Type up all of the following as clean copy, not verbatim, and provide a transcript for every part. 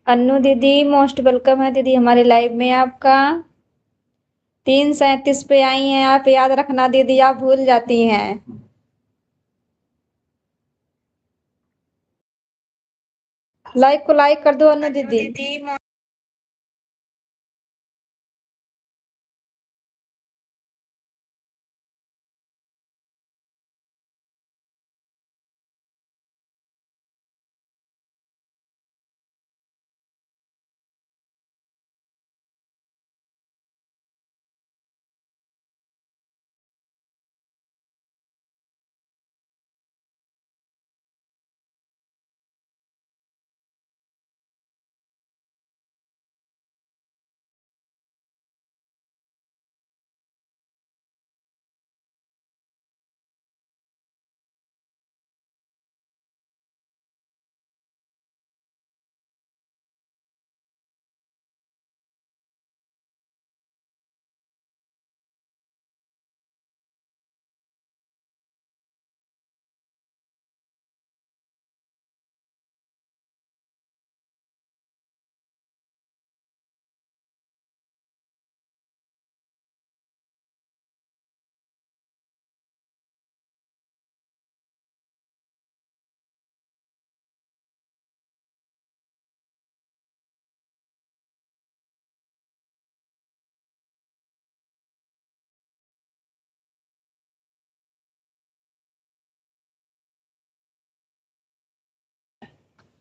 अन्नू दीदी most welcome है दीदी हमारे लाइव में आपका। 3:37 पे आई हैं आप, याद रखना दीदी, आप भूल जाती हैं। लाइक को लाइक कर दो अन्नू दीदी।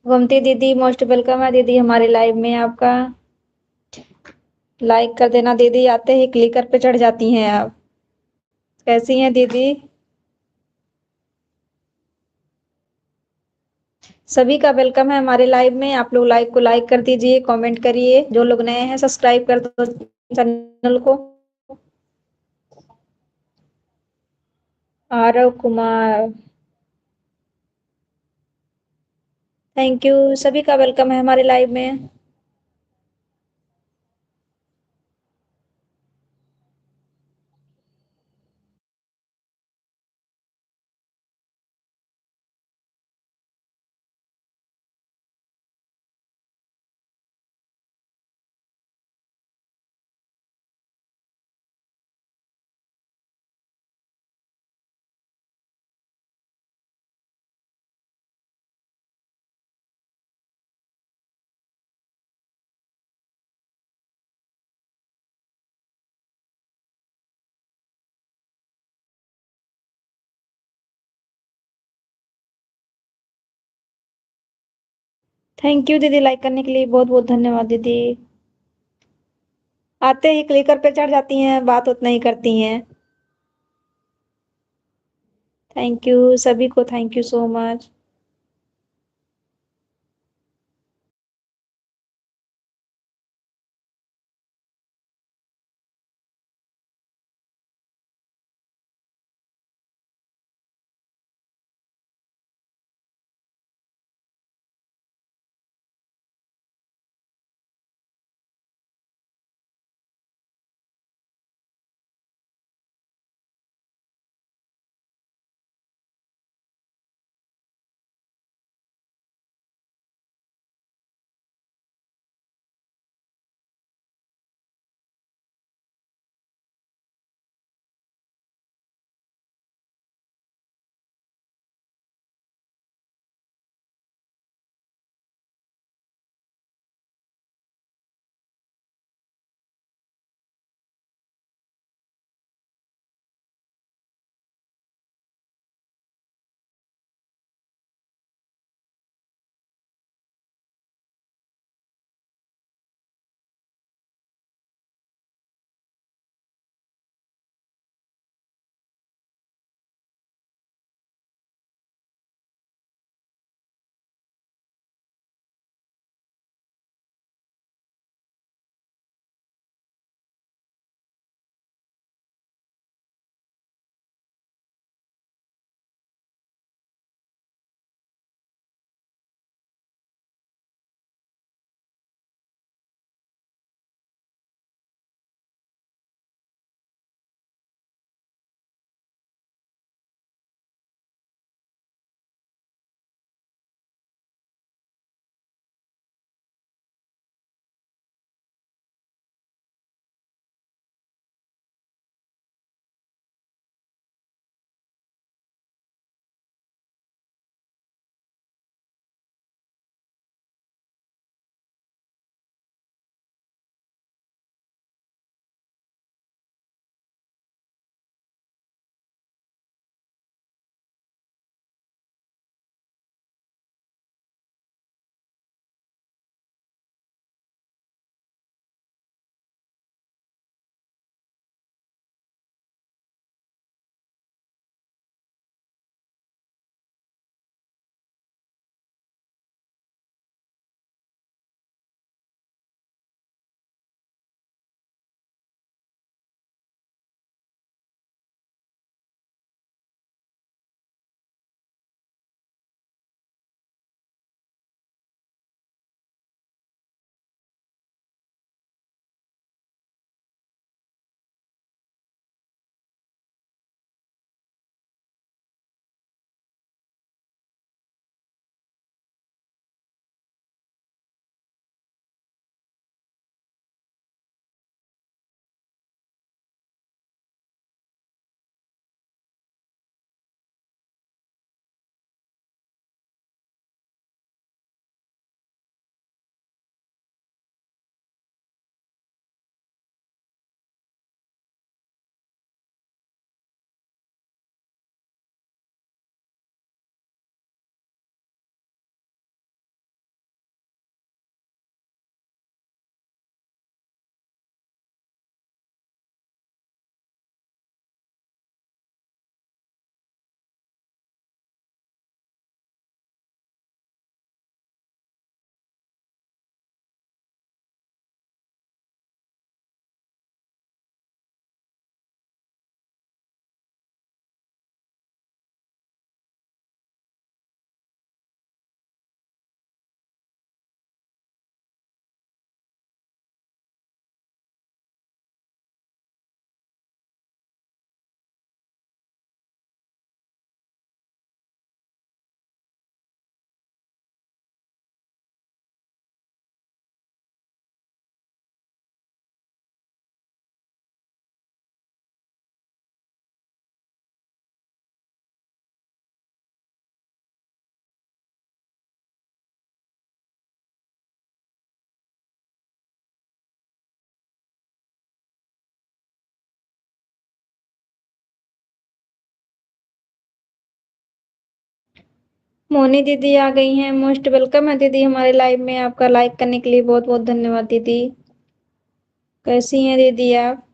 गोमती दीदी मोस्ट वेलकम है दीदी हमारे लाइव में आपका। लाइक कर देना दीदी, आते ही क्लिकर पे चढ़ जाती हैं आप। कैसी हैं दीदी? सभी का वेलकम है हमारे लाइव में। आप लोग लाइक को लाइक कर दीजिए, कमेंट करिए। जो लोग नए हैं सब्सक्राइब कर दो चैनल को। Aarav Kumar, thank you. सभी का वेलकम है हमारे लाइव में। थैंक यू दीदी, लाइक करने के लिए बहुत बहुत धन्यवाद दीदी। आते ही क्लिकर पे चढ़ जाती हैं, बात उतना ही करती हैं। थैंक यू सभी को, thank you so much. Moni दीदी आ गई हैं। मोस्ट वेलकम है दीदी हमारे लाइव में। आपका लाइक करने के लिए बहुत बहुत धन्यवाद दीदी। कैसी हैं दीदी आप?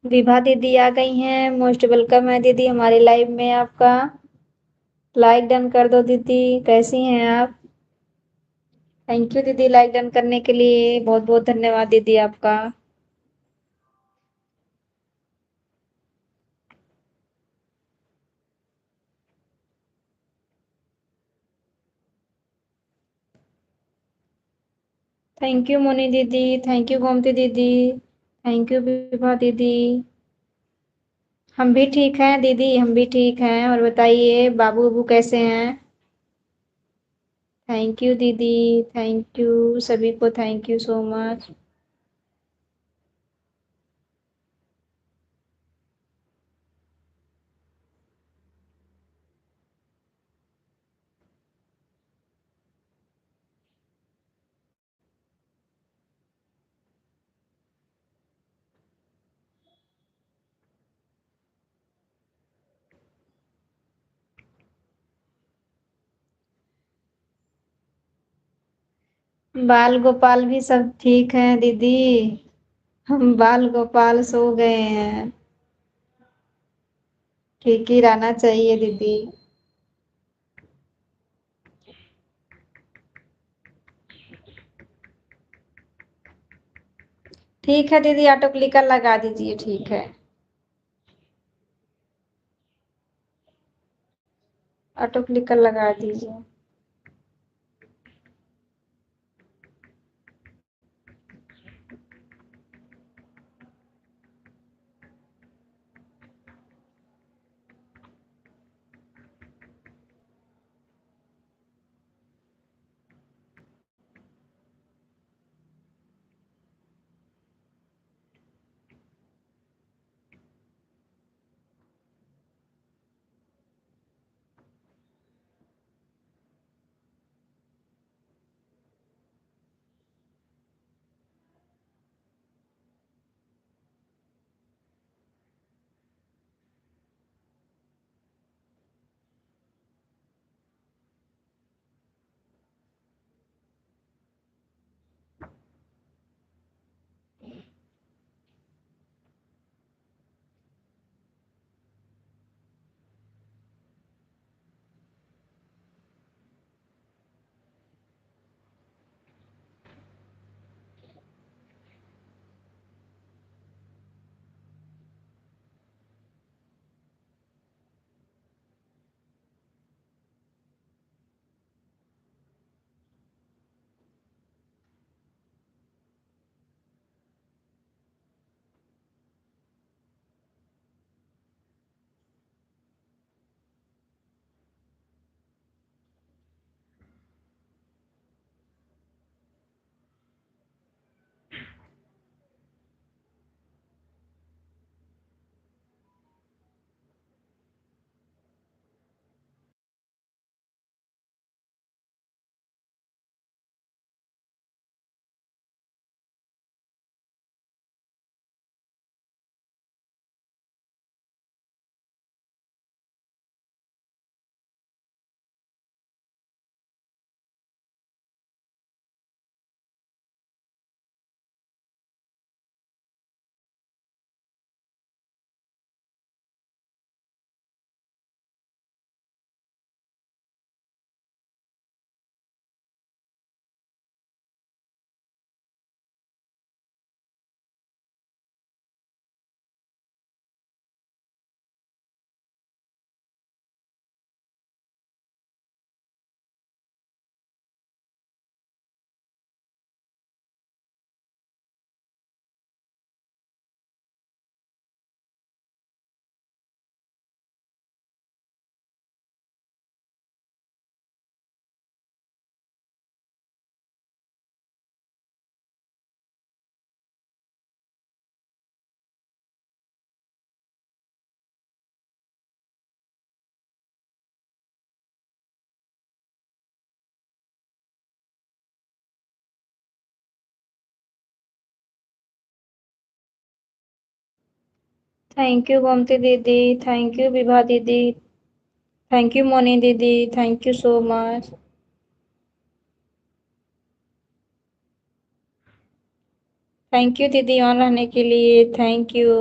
विभा दीदी आ गई हैं। मोस्ट वेलकम है दीदी हमारे लाइव में आपका। लाइक डन कर दो दीदी। कैसी हैं आप? थैंक यू दीदी लाइक डन करने के लिए। बहुत बहुत धन्यवाद दीदी आपका। थैंक यू मोनी दीदी। थैंक यू गोमती दीदी। थैंक यू विभा दीदी। हम भी ठीक हैं दीदी, हम भी ठीक हैं। और बताइए बाबू बाबू कैसे हैं? थैंक यू दीदी। थैंक यू सभी को, थैंक यू सो मच। बाल गोपाल भी सब ठीक हैं दीदी। हम बाल गोपाल सो गए हैं। ठीक ही रहना चाहिए दीदी। ठीक है दीदी, ऑटो क्लिकर लगा दीजिए। ठीक है, ऑटो क्लिकर लगा दीजिए। थैंक यू गोमती दीदी, थैंक यू विभा दीदी, थैंक यू मोनी दीदी, thank you so much. Thank you दीदी ऑन रहने के लिए, थैंक यू।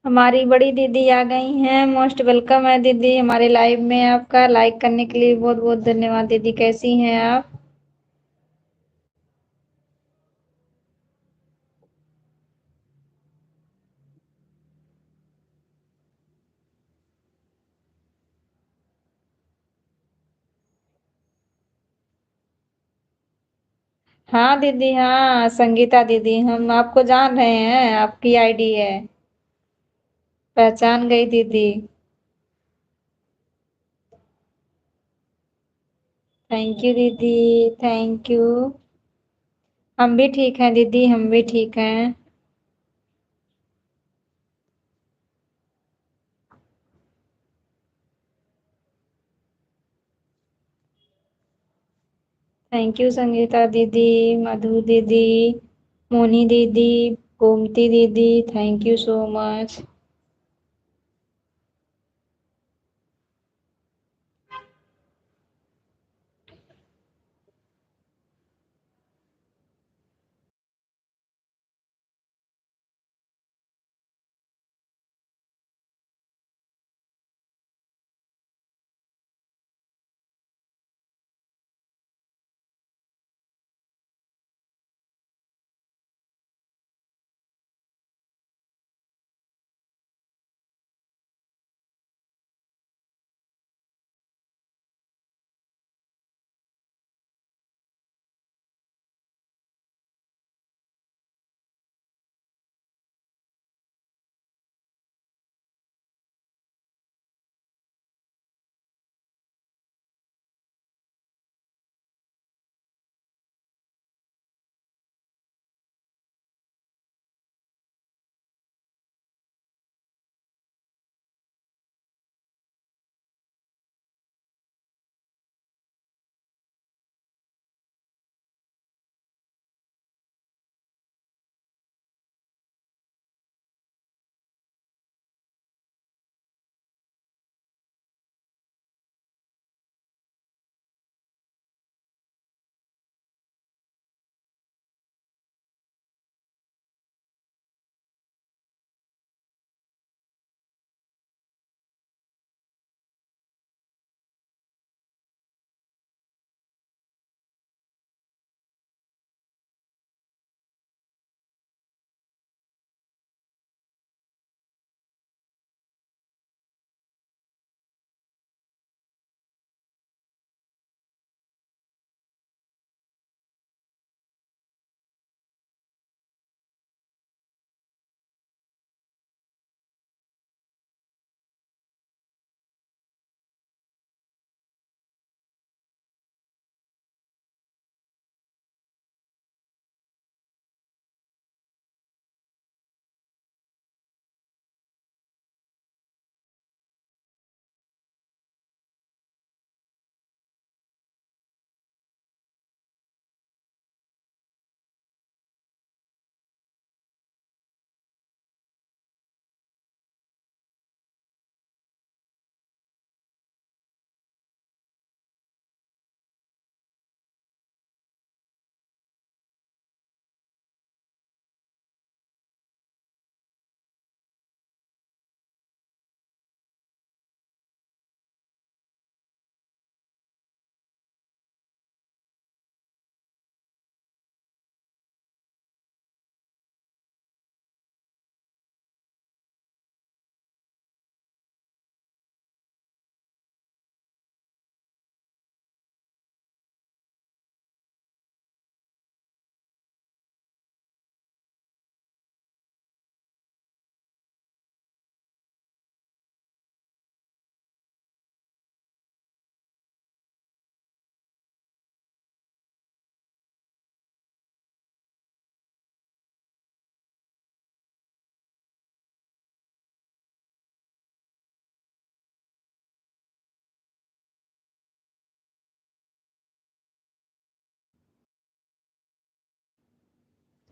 हमारी बड़ी दीदी आ गई हैं, मोस्ट वेलकम है दीदी हमारे लाइव में। आपका लाइक करने के लिए बहुत बहुत धन्यवाद दीदी, कैसी हैं आप? हाँ दीदी, हाँ संगीता दीदी, हम आपको जान रहे हैं, आपकी आईडी है, पहचान गई दीदी। थैंक यू दीदी, थैंक यू। हम भी ठीक हैं दीदी, हम भी ठीक हैं। थैंक यू संगीता दीदी, मधु दीदी, मोनी दीदी, गोमती दीदी, thank you so much.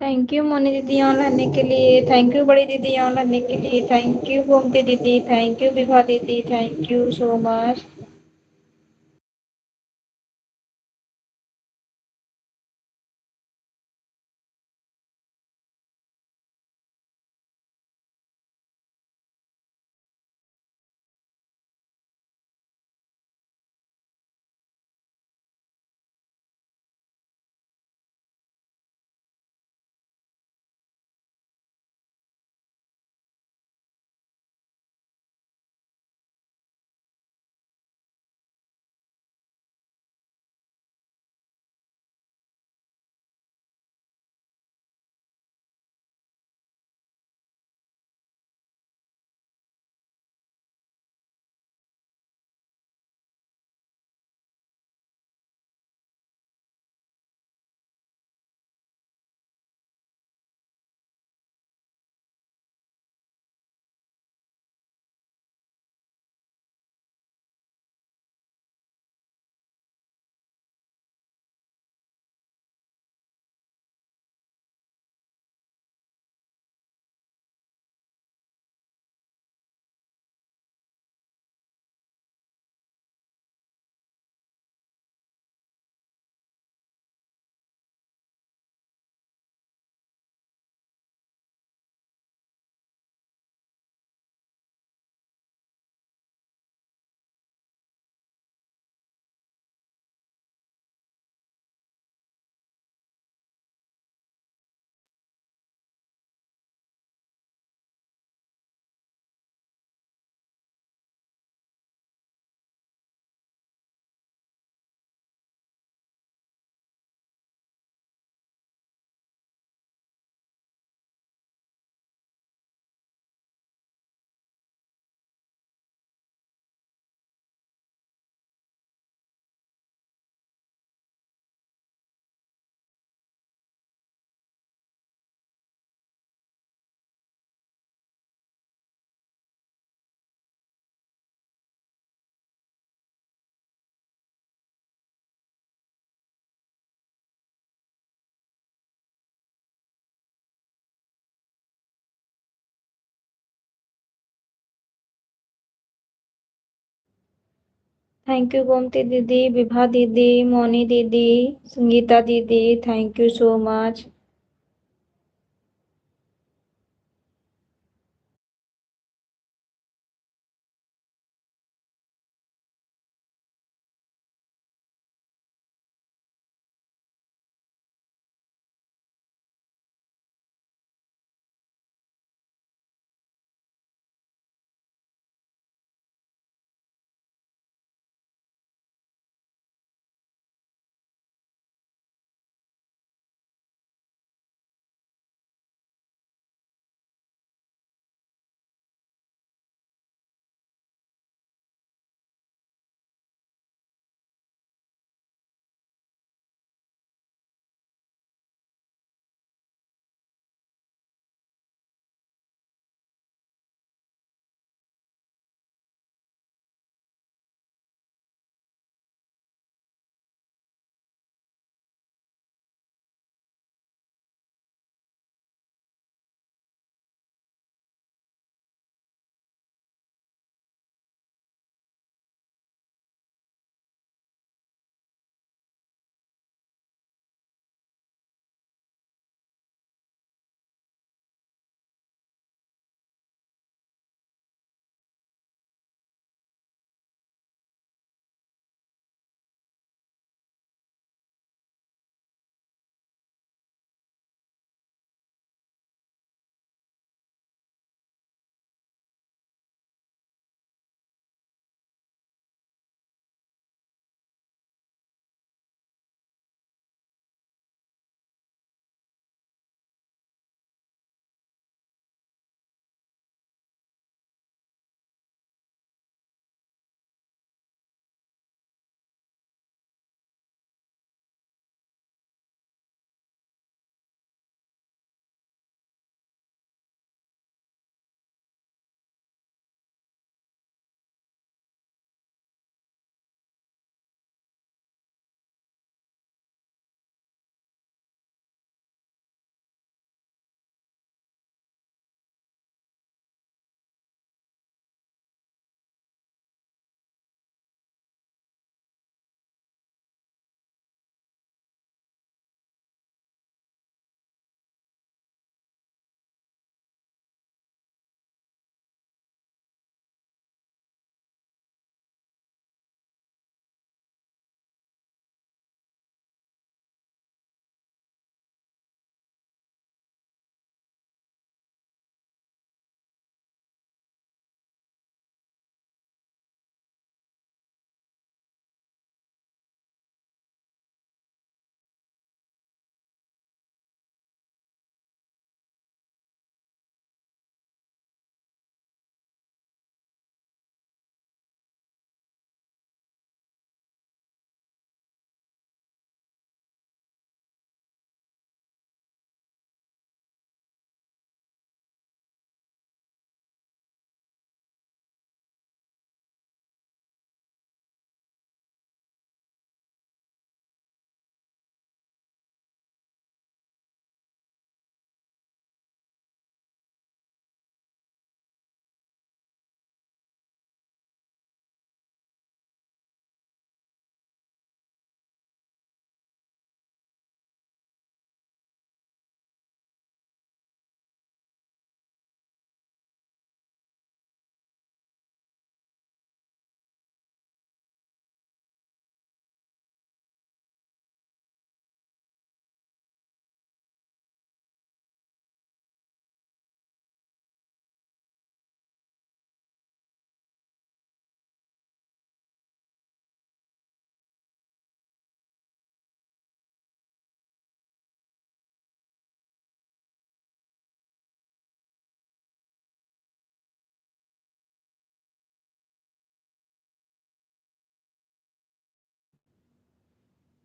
Thank you Moni दीदी ऑन रहने के लिए, थैंक यू बड़ी दीदी ऑन रहने के लिए, थैंक यू गोमती दीदी, थैंक यू विभा दीदी, thank you so much. Thank you Gomti दीदी, विभा दीदी, मोनी दीदी, संगीता दीदी, थैंक यू सो मच।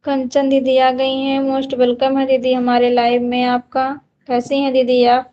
कंचन दीदी आ गई हैं, मोस्ट वेलकम है दीदी हमारे लाइव में आपका। कैसी हैं दीदी आप?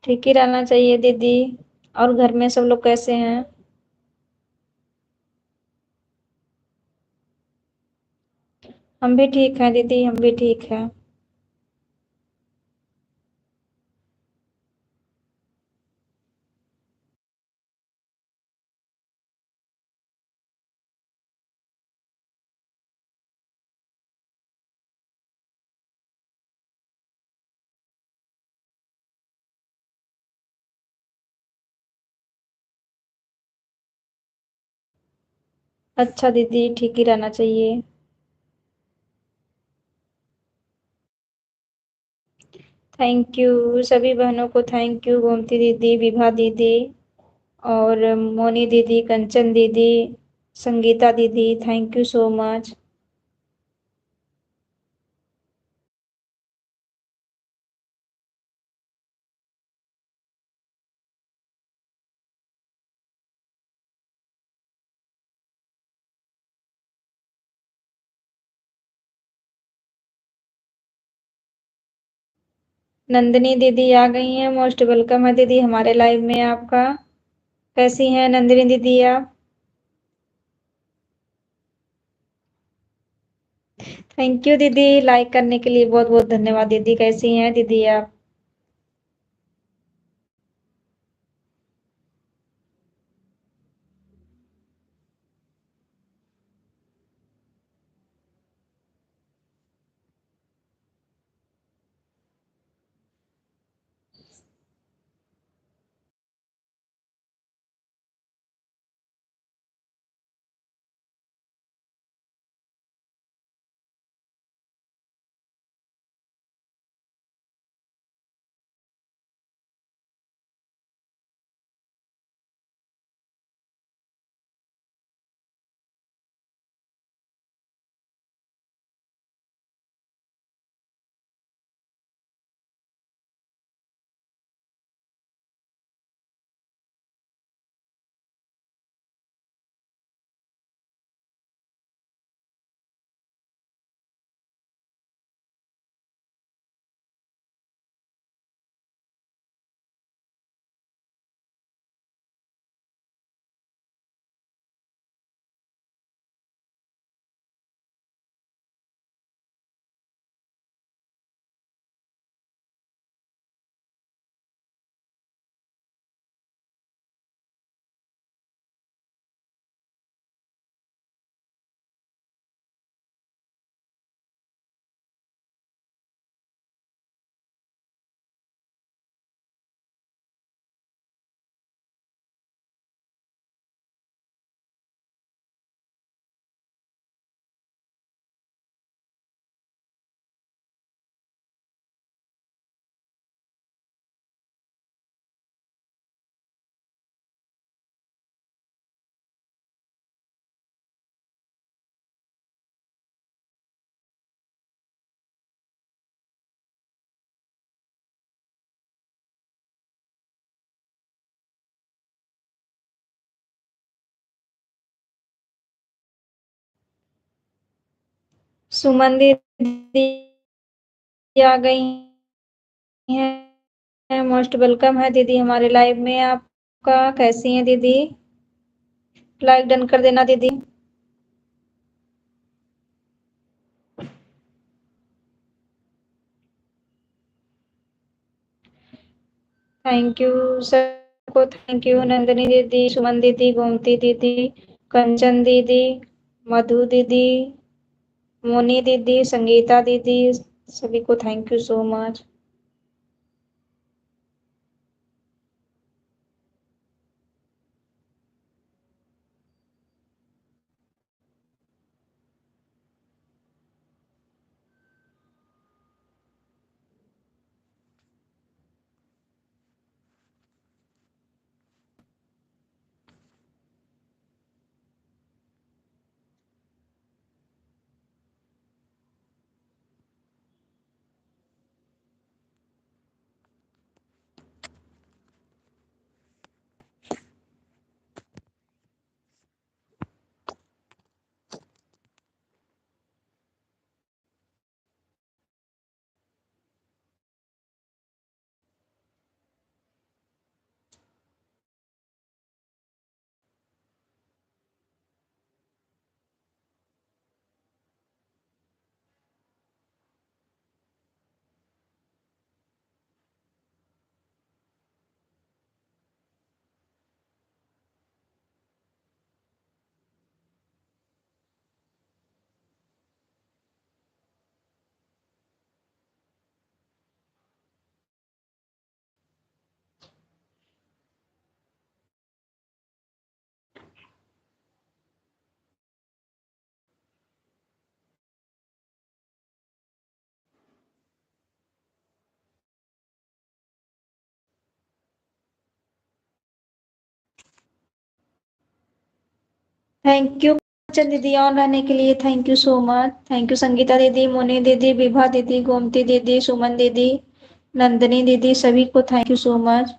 ठीक ही रहना चाहिए दीदी। और घर में सब लोग कैसे हैं? हम भी ठीक हैं दीदी, हम भी ठीक हैं। अच्छा दीदी, ठीक ही रहना चाहिए। थैंक यू सभी बहनों को, थैंक यू गोमती दीदी, विभा दीदी और मोनी दीदी, कंचन दीदी, संगीता दीदी, thank you so much. Nandini दीदी आ गई हैं, मोस्ट वेलकम है दीदी हमारे लाइव में आपका। कैसी हैं नंदिनी दीदी आप? थैंक यू दीदी, लाइक करने के लिए बहुत बहुत धन्यवाद दीदी। कैसी हैं दीदी आप? सुमन दीदी आ गई हैं, मोस्ट वेलकम है दीदी हमारे लाइव में आपका। कैसी हैं दीदी? लाइक डन कर देना दीदी। थैंक यू सबको, थैंक यू नंदिनी दीदी, सुमन दीदी, गोमती दीदी, कंचन दीदी, मधु दीदी, मोनी दीदी, संगीता दीदी, सभी को thank you so much. Thank you Kanchan दीदी ऑन रहने के लिए, thank you so much. Thank you Sangeeta दीदी, मोनी दीदी, विभा दीदी, गोमती दीदी, सुमन दीदी, नंदिनी दीदी, सभी को थैंक यू सो मच।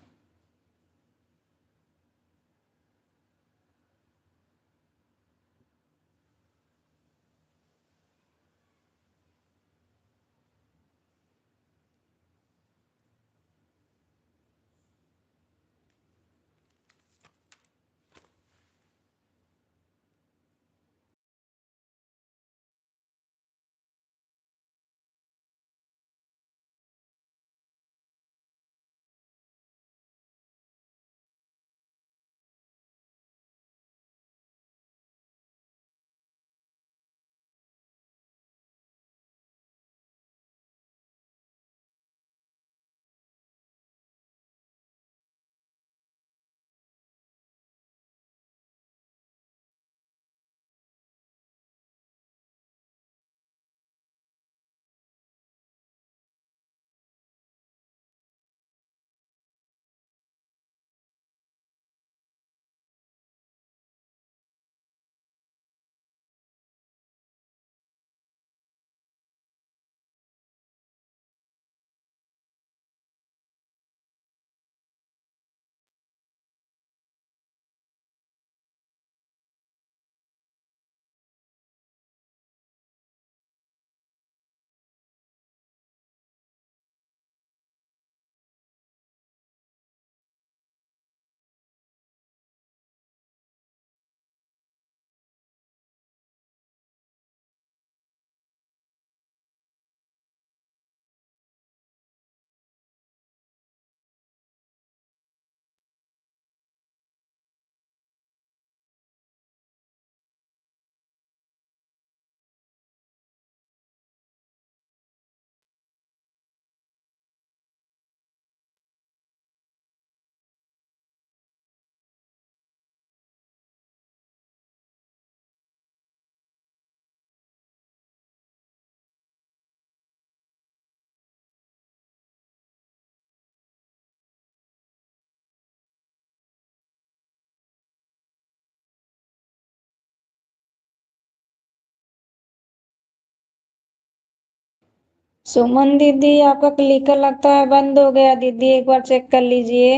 सुमन दीदी आपका क्लिकर लगता है बंद हो गया दीदी, एक बार चेक कर लीजिए।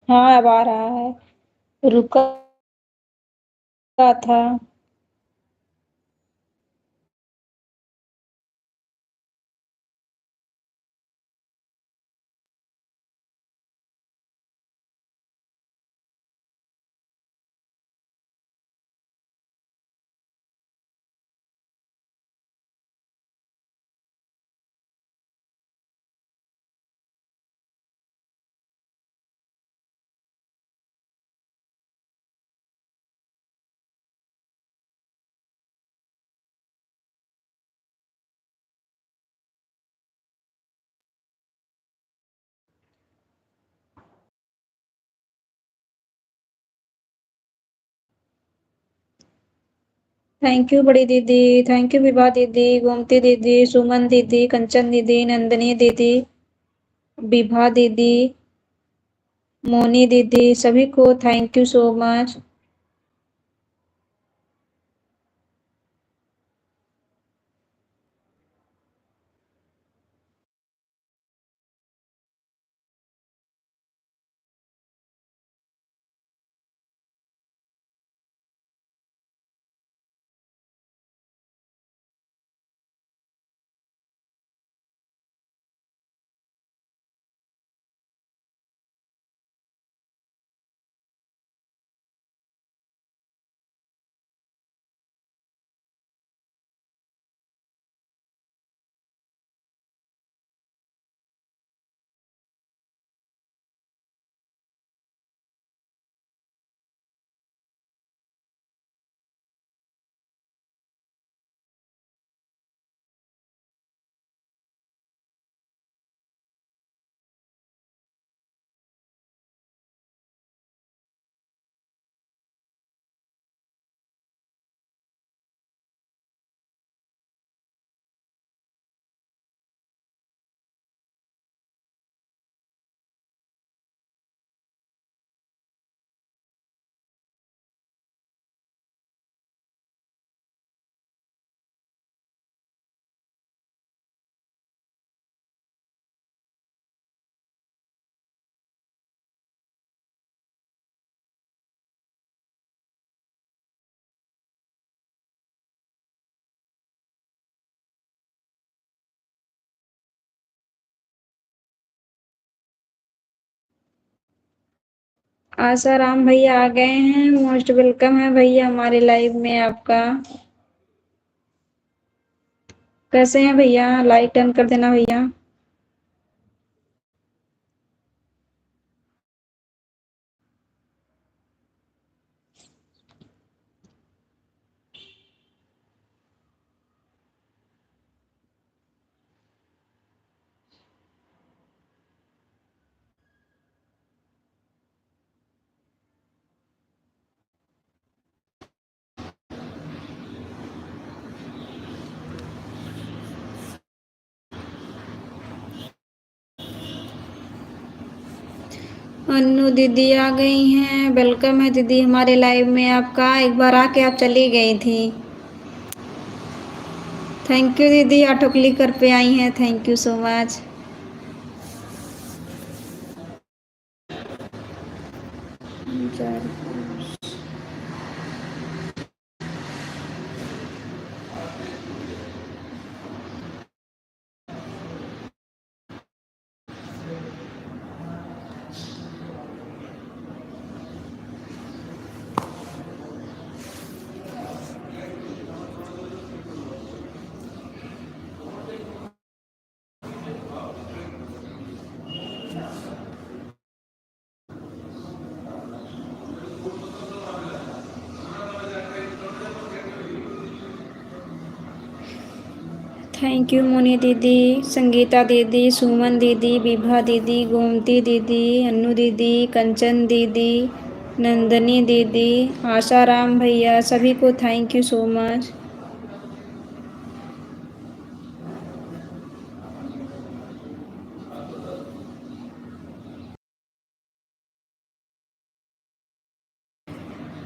हाँ अब आ रहा है, रुका था। थैंक यू बड़ी दीदी, थैंक यू विभा दीदी, गोमती दीदी, सुमन दीदी, कंचन दीदी, नंदिनी दीदी, विभा दीदी, मोनी दीदी, सभी को thank you so much. Asaram भैया आ गए हैं। मोस्ट वेलकम है भैया हमारे लाइव में आपका। कैसे हैं भैया? लाइक डन कर देना भैया। अन्नू दीदी आ गई हैं। वेलकम है दीदी हमारे लाइव में आपका। एक बार आके आप चली गई थी। थैंक यू दीदी, ऑटो क्लिक कर पे आई हैं। Thank you so much. Thank you Moni दीदी, संगीता दीदी, सुमन दीदी, विभा दीदी, गोमती दीदी, अन्नू दीदी, कंचन दीदी, नंदनी दीदी, आशाराम भैया, सभी को thank you so much.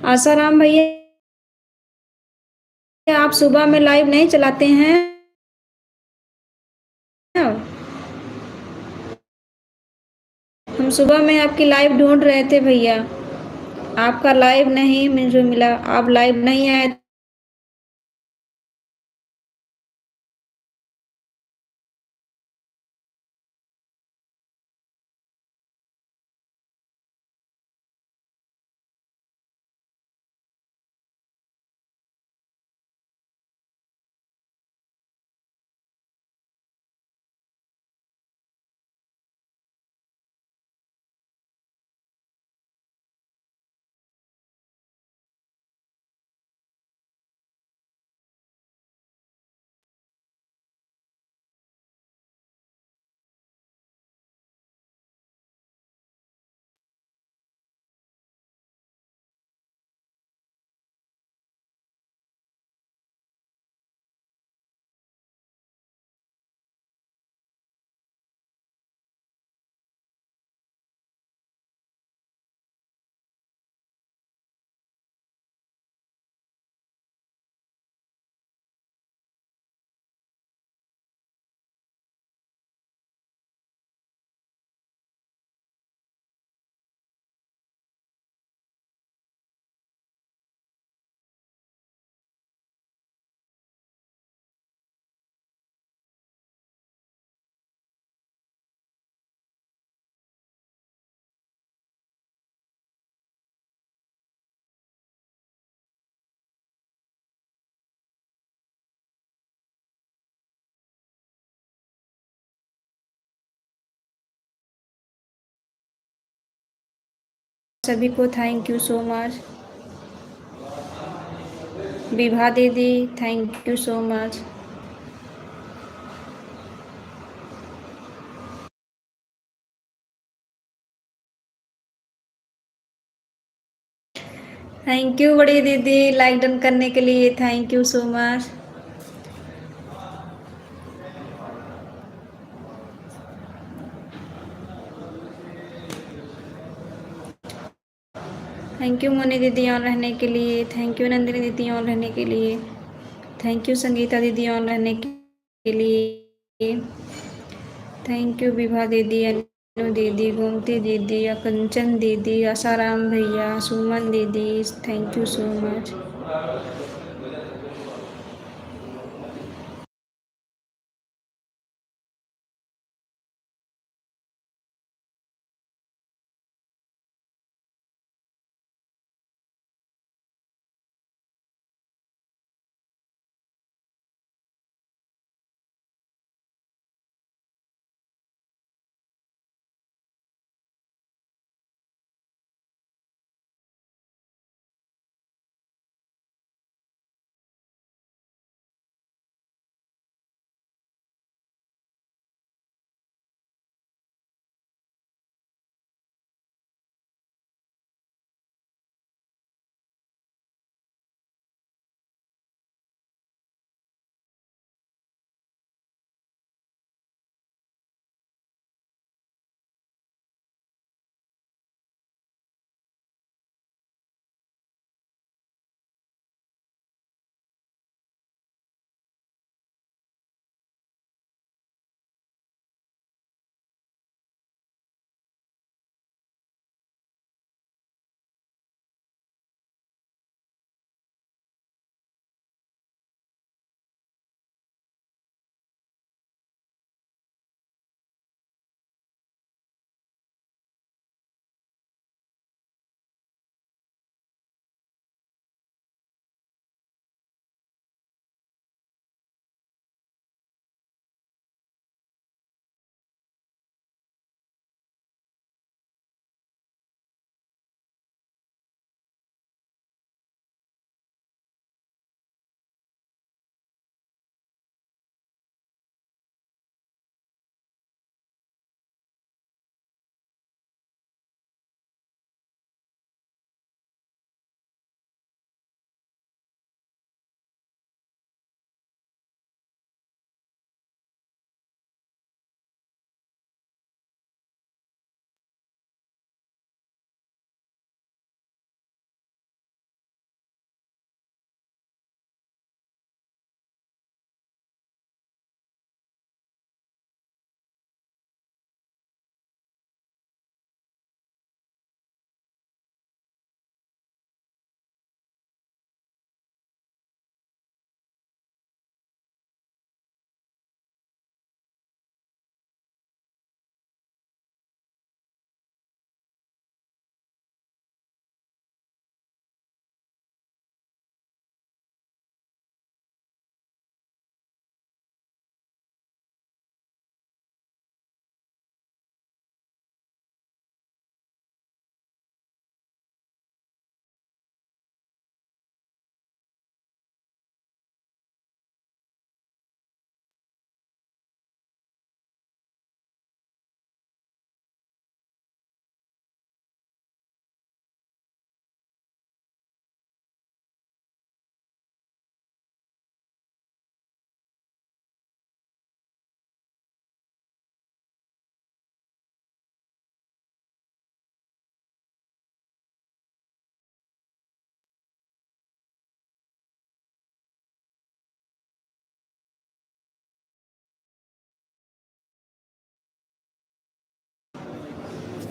Asharam भैया, आप सुबह में लाइव नहीं चलाते हैं? हम सुबह में आपकी लाइव ढूंढ रहे थे भैया। आपका लाइव नहीं मुझे मिला, आप लाइव नहीं आए। सभी को thank you so much. Vibha दीदी, thank you so much. Thank you बड़ी दीदी, लाइक डन करने के लिए thank you so much. Thank you Moni दीदी ऑन रहने के लिए। थैंक यू नंदिनी दीदी ऑन रहने के लिए। थैंक यू संगीता दीदी ऑन रहने के लिए। थैंक यू विभा दीदी, अनु दीदी, गोमती दीदी, कंचन दीदी, आसाराम भैया, सुमन दीदी, thank you so much.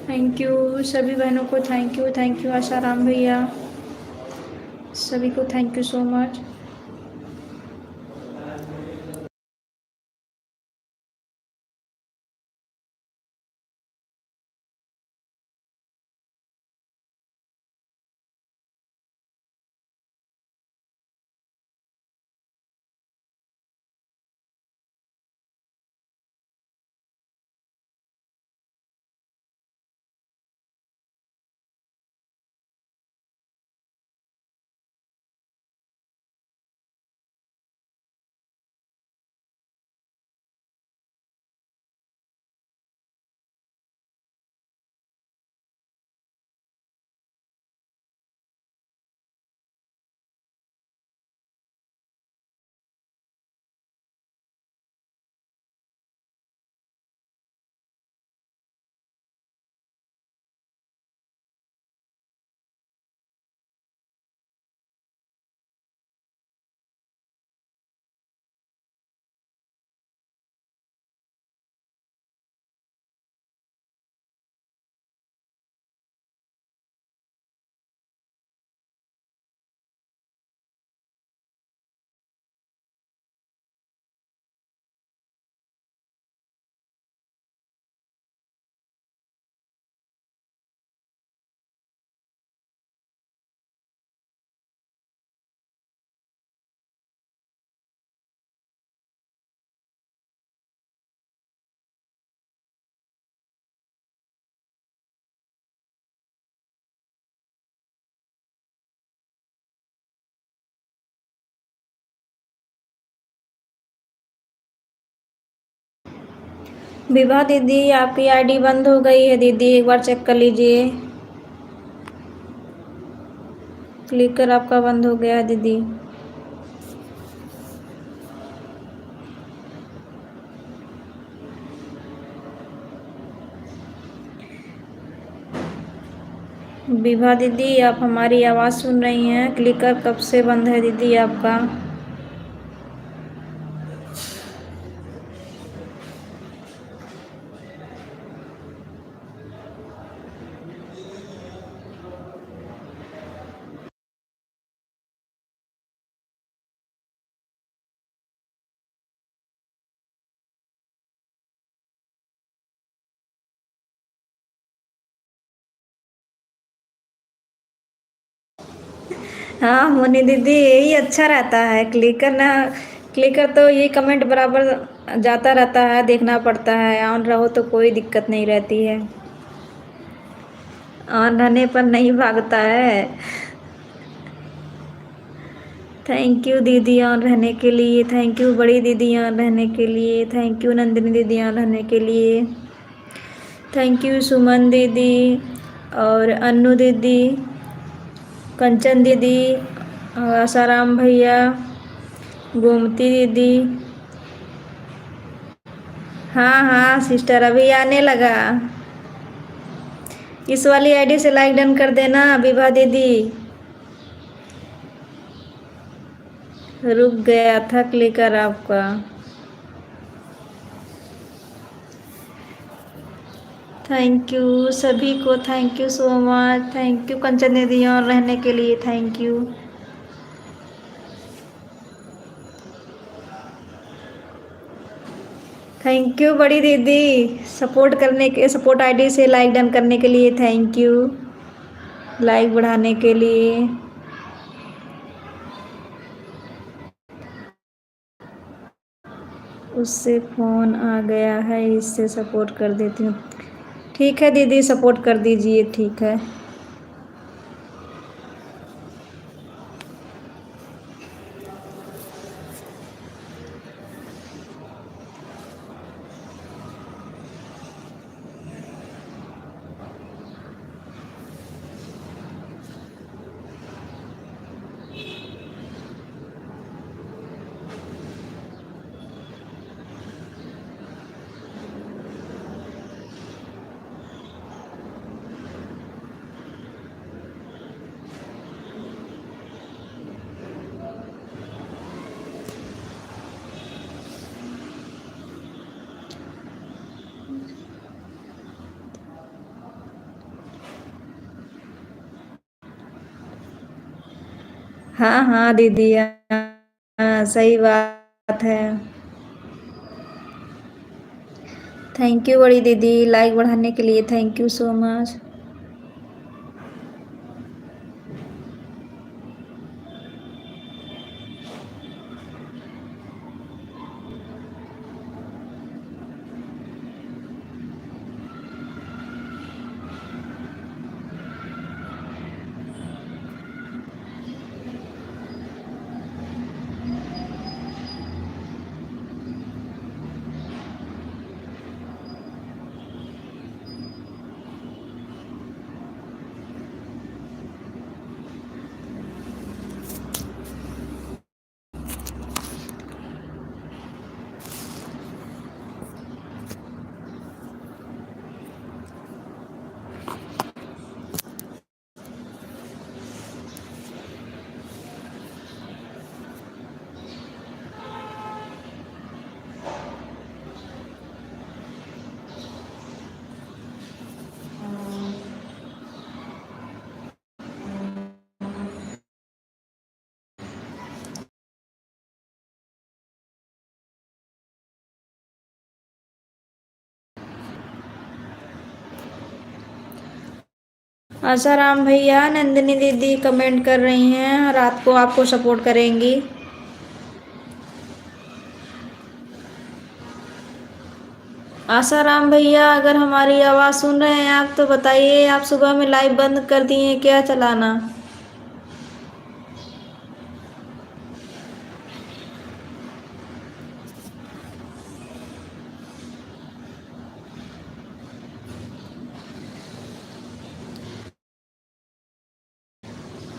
Thank you सभी बहनों को, थैंक यू आशाराम भैया, सभी को thank you so much. Vibha दीदी आपकी आईडी बंद हो गई है दीदी, एक बार चेक कर लीजिए। क्लिकर आपका बंद हो गया है दीदी। विभा दीदी आप हमारी आवाज़ सुन रही हैं? क्लिकर कब से बंद है दीदी आपका? हाँ मोनी दीदी यही अच्छा रहता है, क्लिकर ना, क्लिकर तो ये कमेंट बराबर जाता रहता है, देखना पड़ता है। ऑन रहो तो कोई दिक्कत नहीं रहती है, ऑन रहने पर नहीं भागता है। थैंक यू दीदी ऑन रहने के लिए, थैंक यू बड़ी दीदी ऑन रहने के लिए, थैंक यू नंदिनी दीदी ऑन रहने के लिए, थैंक यू सुमन दीदी और अन्नू दीदी, कंचन दीदी, आसाराम भैया, गोमती दीदी। हाँ हाँ सिस्टर अभी आने लगा। इस वाली आईडी से लाइक डन कर देना विभा दीदी। रुक गया था क्लिकर आपका। थैंक यू सभी को, thank you so much, thank you Kanchan दीदी और रहने के लिए, थैंक यू। थैंक यू बड़ी दीदी सपोर्ट करने के, सपोर्ट आईडी से लाइक डन करने के लिए, थैंक यू लाइक बढ़ाने के लिए। उससे फ़ोन आ गया है, इससे सपोर्ट कर देती हूँ। ठीक है दीदी सपोर्ट कर दीजिए, ठीक है। हाँ हाँ दीदी, हाँ सही बात है। थैंक यू बड़ी दीदी, लाइक बढ़ाने के लिए thank you so much. Asharam भैया, नंदिनी दीदी कमेंट कर रही हैं, रात को आपको सपोर्ट करेंगी। आशाराम भैया, अगर हमारी आवाज़ सुन रहे हैं आप तो बताइए, आप सुबह में लाइव बंद कर दिए क्या चलाना?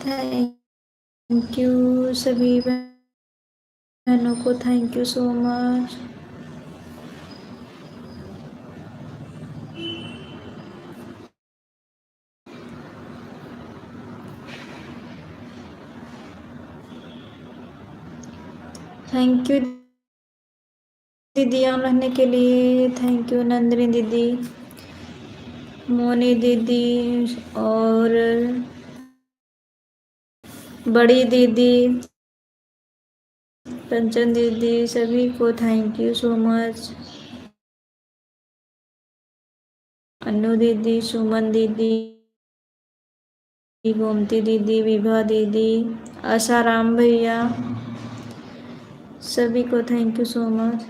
थैंक यू सभी बहनों को, thank you so much. Thank you दीदी ऑन रहने के लिए, थैंक यू नंदिनी दीदी, मोनी दीदी और बड़ी दीदी, कंचन दीदी, सभी को थैंक यू सो मच। अनु दीदी, सुमन दीदी, गोमती दीदी, विभा दीदी, आशाराम भैया, सभी को thank you so much.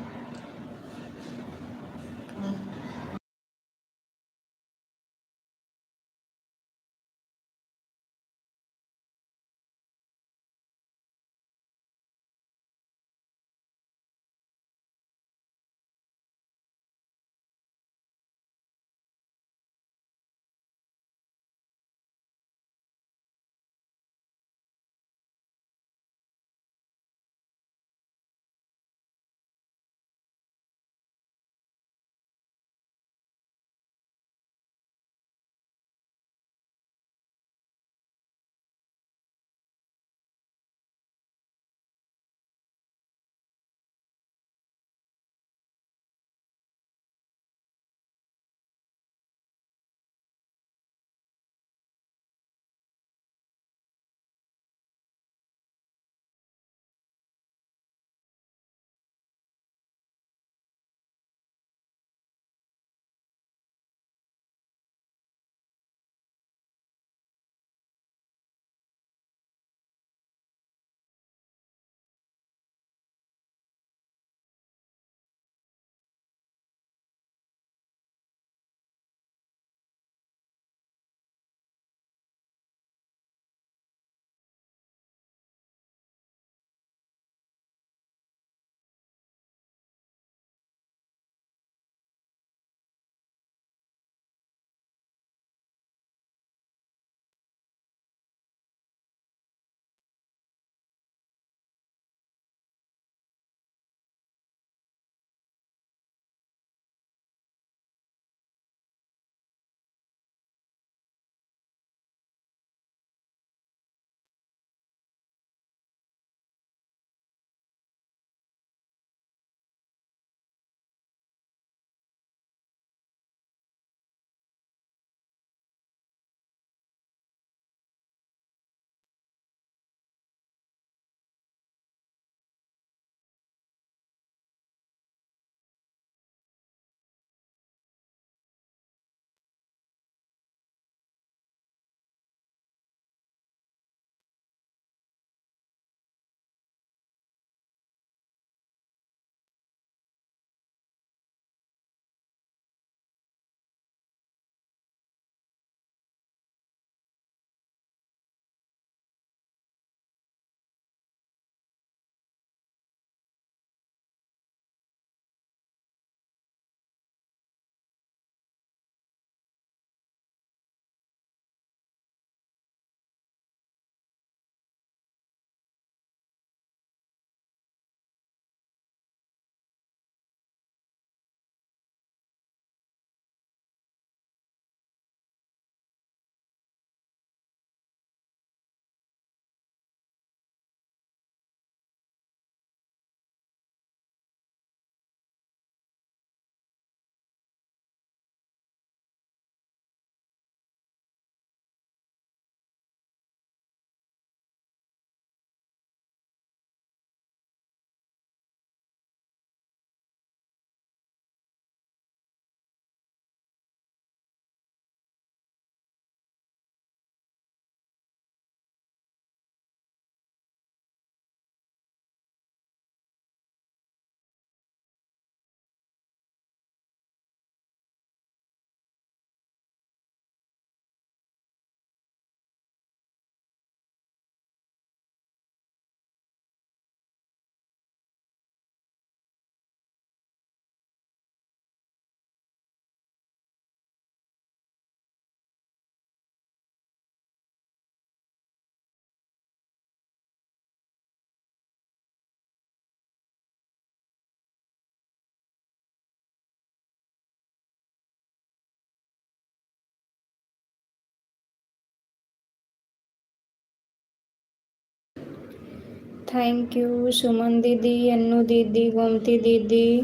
Thank you Suman दीदी, अन्नू दीदी, गोमती दीदी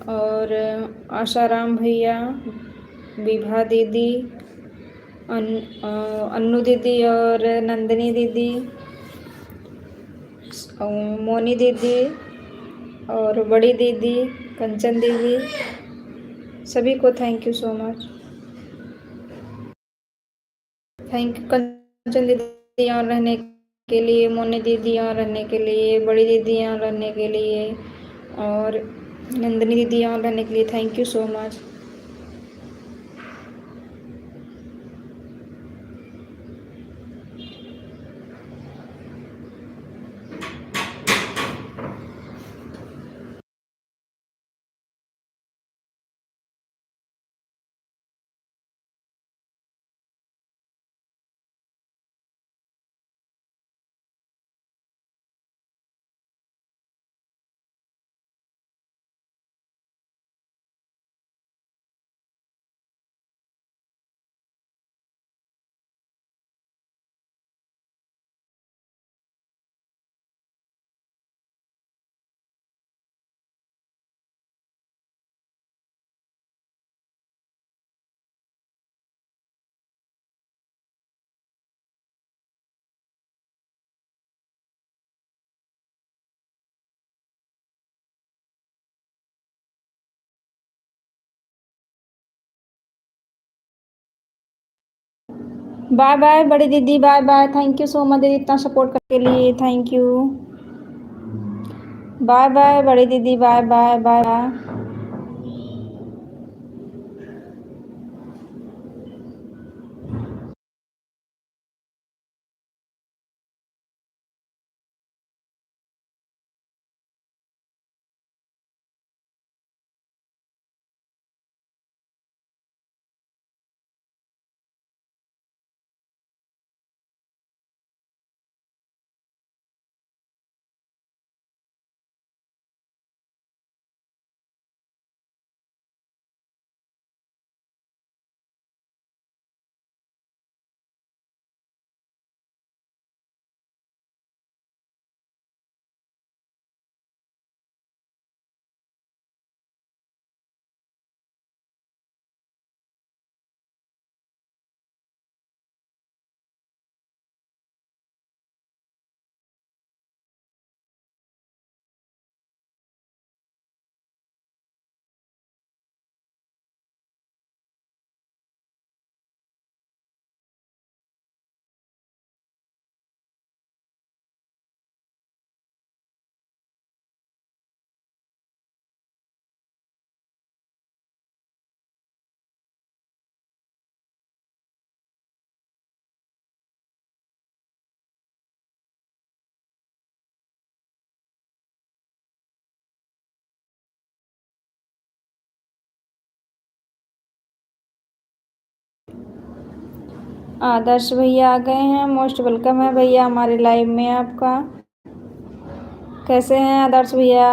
और आशाराम भैया, विभा दीदी, अन्नू दीदी और नंदिनी दीदी, मोनी दीदी और बड़ी दीदी कंचन दीदी, सभी को thank you so much. Thank you Kanchan दीदी यहाँ रहने के लिए, मोनी दीदी यहाँ रहने के लिए, बड़ी दीदी यहाँ रहने के लिए और नंदिनी दीदी यहाँ रहने के लिए, thank you so much. Bye bye बड़ी दीदी, bye bye, thank you so much दीदी इतना सपोर्ट करने के लिए, थैंक यू। बाय बाय बड़ी दीदी, bye bye bye bye. Adarsh भैया आ गए हैं, मोस्ट वेलकम है भैया हमारे लाइव में आपका। कैसे हैं आदर्श भैया?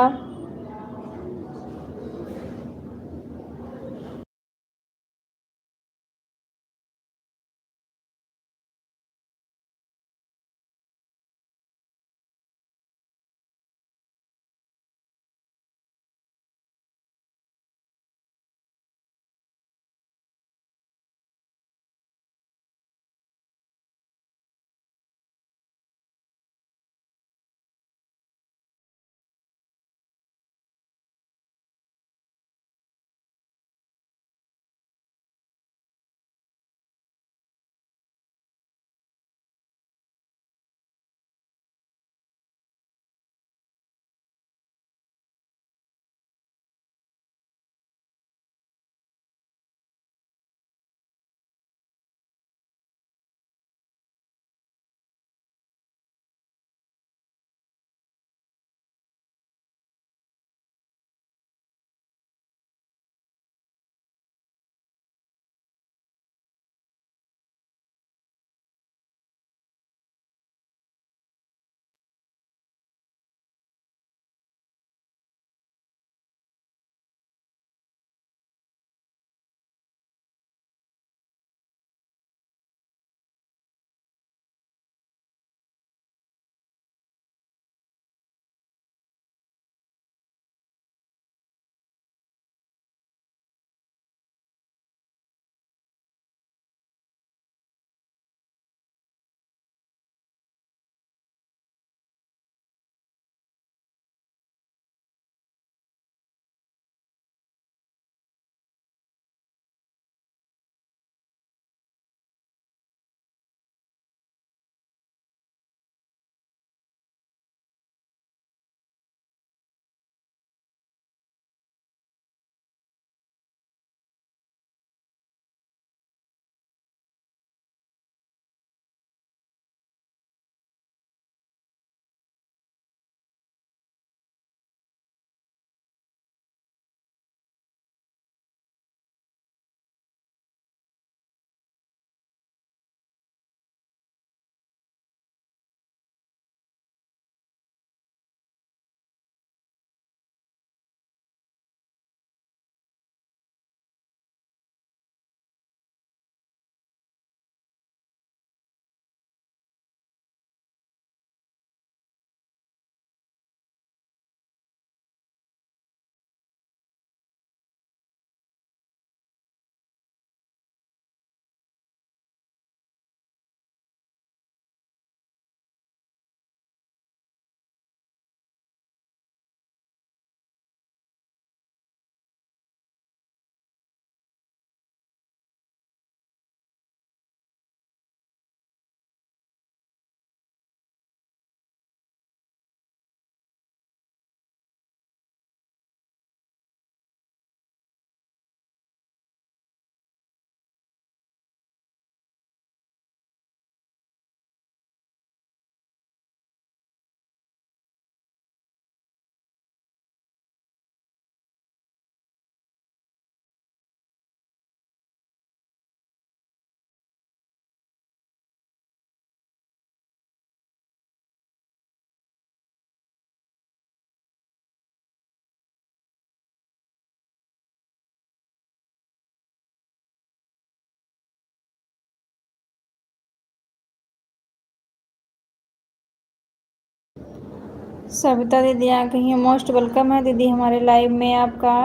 सविता दीदी आ गई हैं, मोस्ट वेलकम है दीदी हमारे लाइव में आपका।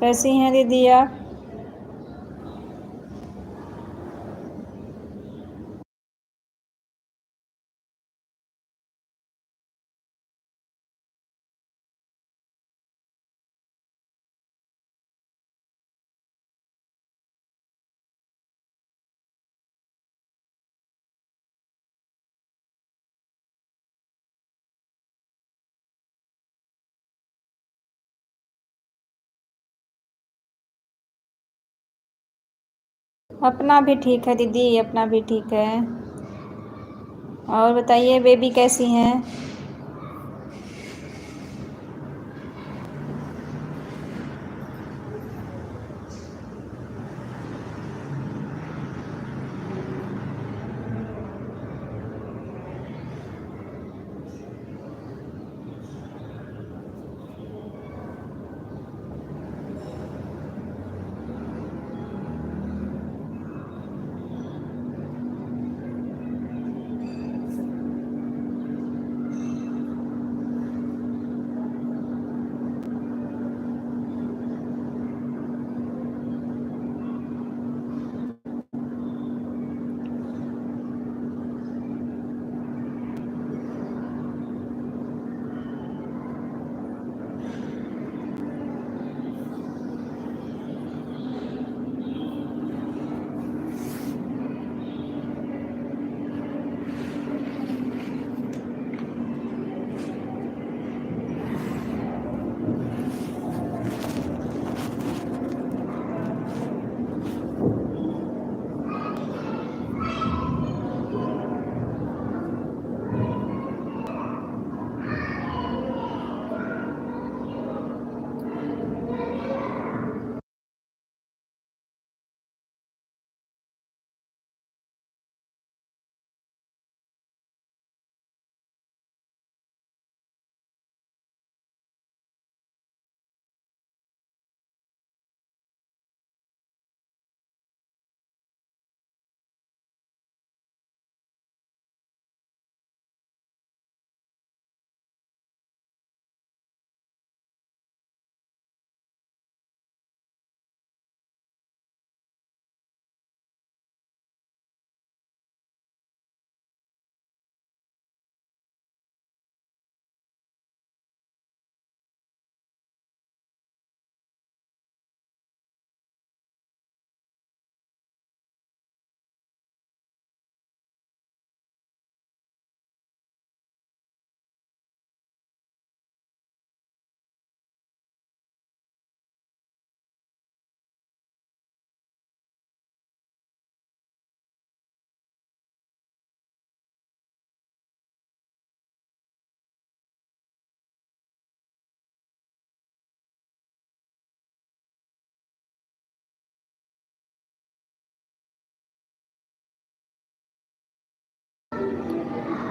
कैसी हैं दीदी आप? अपना भी ठीक है दीदी, अपना भी ठीक है। और बताइए बेबी कैसी हैं?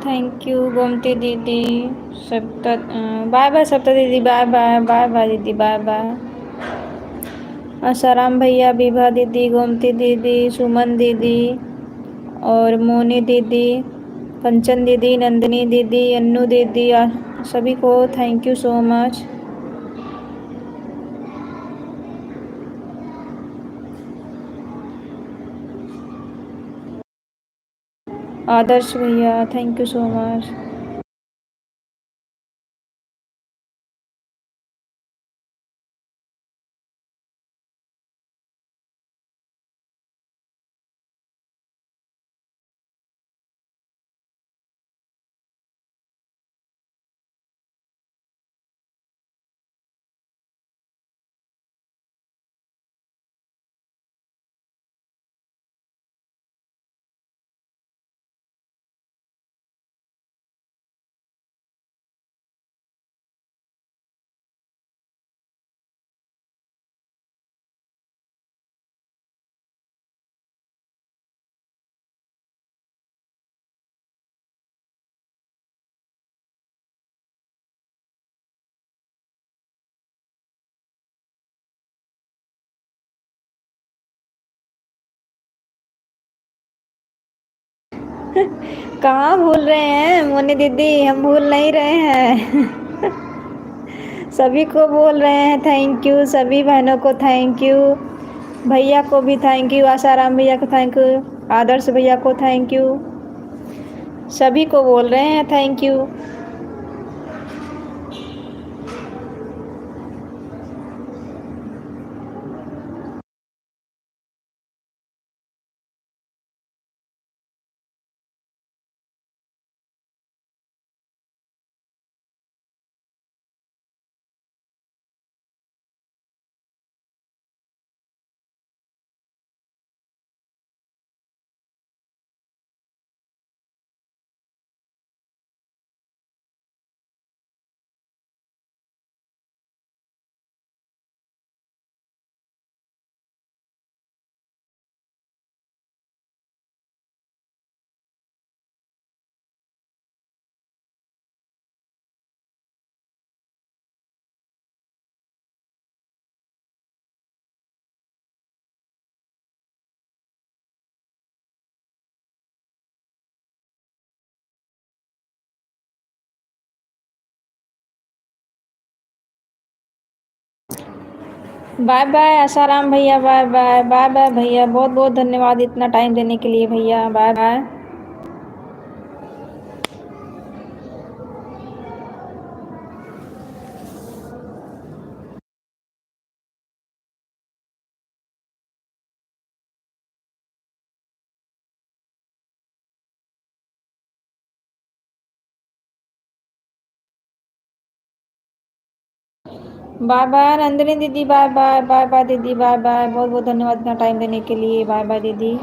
थैंक यू गोमती दीदी। सप्ता बाय बाय सप्ता दीदी, बाय बाय, बाय बाय दीदी, बाय बाय। आसाराम भैया, विभा दीदी, गोमती दीदी, सुमन दीदी और मोनी दीदी, कंचन दीदी, नंदिनी दीदी, अन्नू दीदी, सभी को थैंक यू सो मच। आदर्श भैया थैंक यू सो मच। कहाँ भूल रहे हैं मोनी दीदी, हम भूल नहीं रहे हैं। सभी को बोल रहे हैं थैंक यू, सभी बहनों को थैंक यू, भैया को भी थैंक यू, आसाराम भैया को थैंक यू, आदर्श भैया को थैंक यू, सभी को बोल रहे हैं thank you. Bye bye Asaram भैया, बाय बाय, बाय बाय भैया, बहुत बहुत धन्यवाद इतना टाइम देने के लिए भैया, bye bye. Bye bye Nandini दीदी, बाय बाय, बाय बाय दीदी, बाय बाय, बहुत बहुत धन्यवाद इतना टाइम देने के लिए, बाय बाय दीदी।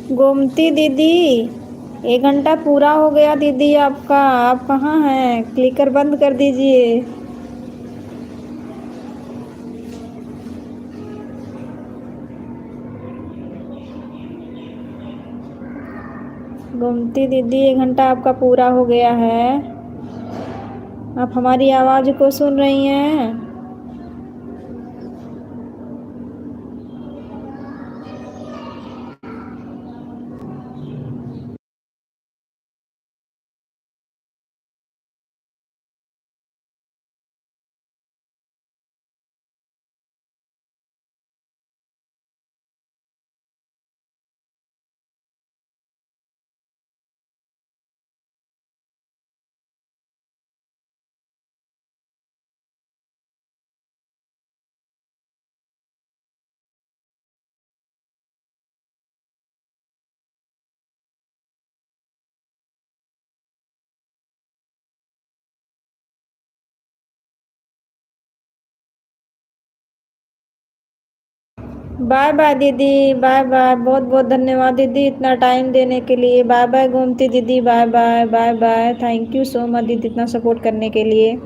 गोमती दीदी 1 घंटा पूरा हो गया दीदी आपका, आप कहाँ हैं? क्लिकर बंद कर दीजिए। गोमती दीदी 1 घंटा आपका पूरा हो गया है, आप हमारी आवाज़ को सुन रही हैं? बाय बाय दीदी, बाय बाय, बहुत बहुत धन्यवाद दीदी इतना टाइम देने के लिए। बाय बाय गोमती दीदी, bye bye bye bye, thank you so much दीदी इतना सपोर्ट करने के लिए।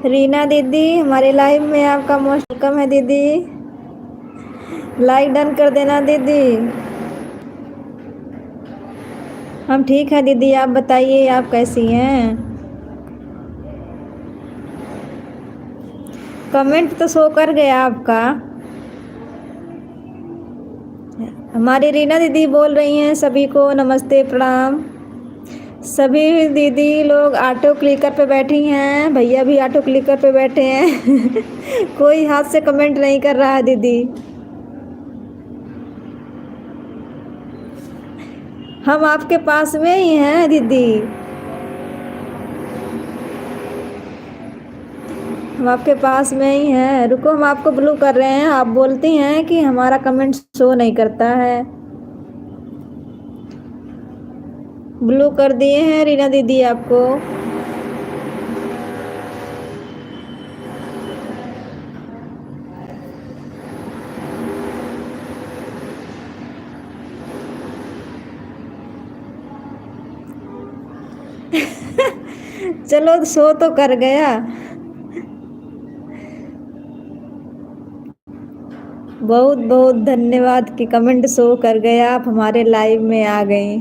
रीना दीदी हमारे लाइव में आपका मोस्ट वेलकम है दीदी, लाइक डन कर देना दीदी। हम ठीक है दीदी, आप बताइए आप कैसी हैं। कमेंट तो शो कर गया आपका। हमारी रीना दीदी बोल रही हैं सभी को नमस्ते प्रणाम। सभी दीदी लोग ऑटो क्लिकर पे बैठी हैं, भैया भी ऑटो क्लिकर पे बैठे हैं कोई हाथ से कमेंट नहीं कर रहा है दीदी। हम आपके पास में ही हैं दीदी, हम आपके पास में ही हैं। रुको हम आपको ब्लू कर रहे हैं, आप बोलती हैं कि हमारा कमेंट शो नहीं करता है। ब्लू कर दिए हैं रीना दीदी आपको। चलो शो तो कर गया। बहुत बहुत धन्यवाद कि कमेंट शो कर गया, आप हमारे लाइव में आ गए।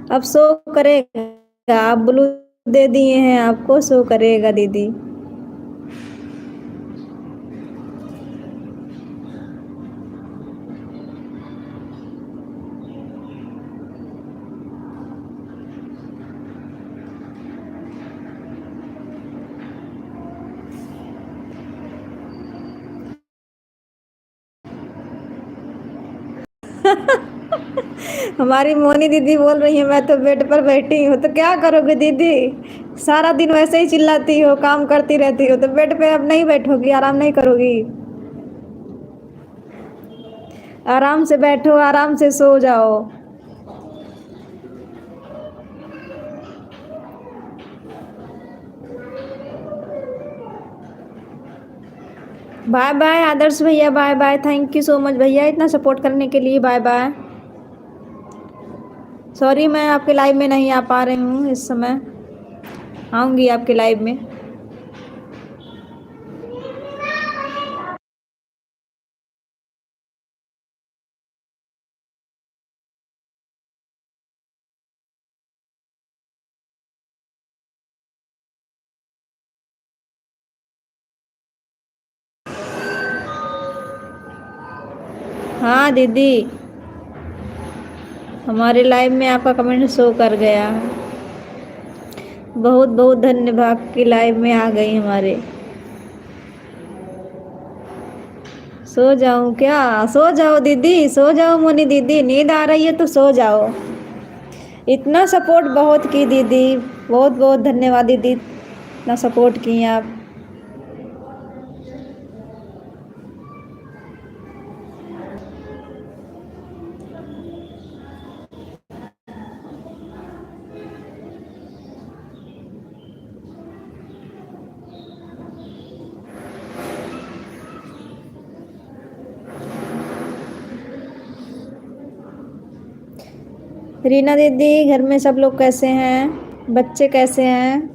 अब शो करेगा, आप ब्लू दे दिए हैं, आपको शो करेगा दीदी। हमारी मोनी दीदी बोल रही है मैं तो बेड पर बैठी हूँ, तो क्या करोगे दीदी, सारा दिन वैसे ही चिल्लाती हो, काम करती रहती हो, तो बेड पे अब नहीं बैठोगी, आराम नहीं करोगी। आराम से बैठो, आराम से सो जाओ। बाय बाय आदर्श भैया, bye bye, thank you so much भैया इतना सपोर्ट करने के लिए, बाय बाय। सॉरी मैं आपके लाइव में नहीं आ पा रही हूँ इस समय, आऊँगी आपके लाइव में। हाँ दीदी, हमारे लाइव में आपका कमेंट शो कर गया। बहुत बहुत धन्यवाद कि लाइव में आ गई हमारे। सो जाऊं क्या, सो जाओ दीदी, सो जाओ मोनी दीदी, नींद आ रही है तो सो जाओ। इतना सपोर्ट बहुत की दीदी, बहुत बहुत धन्यवाद दीदी इतना सपोर्ट की आप। रीना दीदी, घर में सब लोग कैसे हैं? बच्चे कैसे हैं?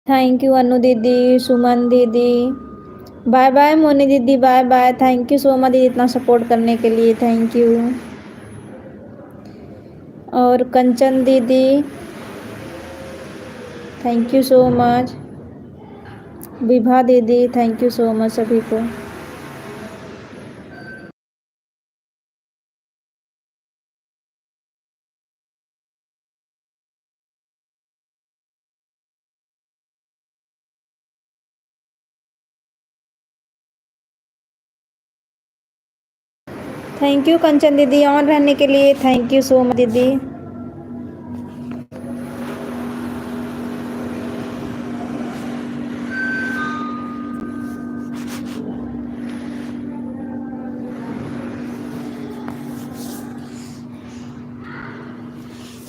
थैंक यू अनु दीदी, सुमन दीदी। बाय बाय मोनी दीदी, bye bye. Thank you so much दीदी, इतना सपोर्ट करने के लिए, थैंक यू। और कंचन दीदी, thank you so much. Vibha दीदी, थैंक यू सो मच सभी को। थैंक यू कंचन दीदी, ऑन रहने के लिए, थैंक यू सो मच दीदी।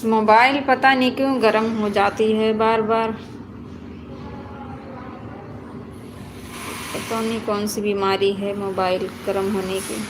मोबाइल पता नहीं क्यों गर्म हो जाती है बार बार, पता नहीं कौन सी बीमारी है मोबाइल गर्म होने की।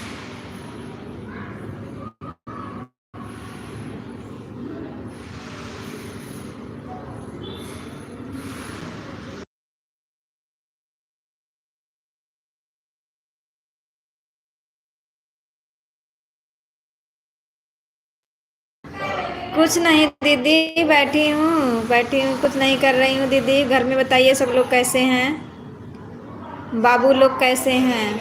कुछ नहीं दीदी, बैठी हूँ, कुछ नहीं कर रही हूँ दीदी। घर में बताइए सब लोग कैसे हैं? बाबू लोग कैसे हैं?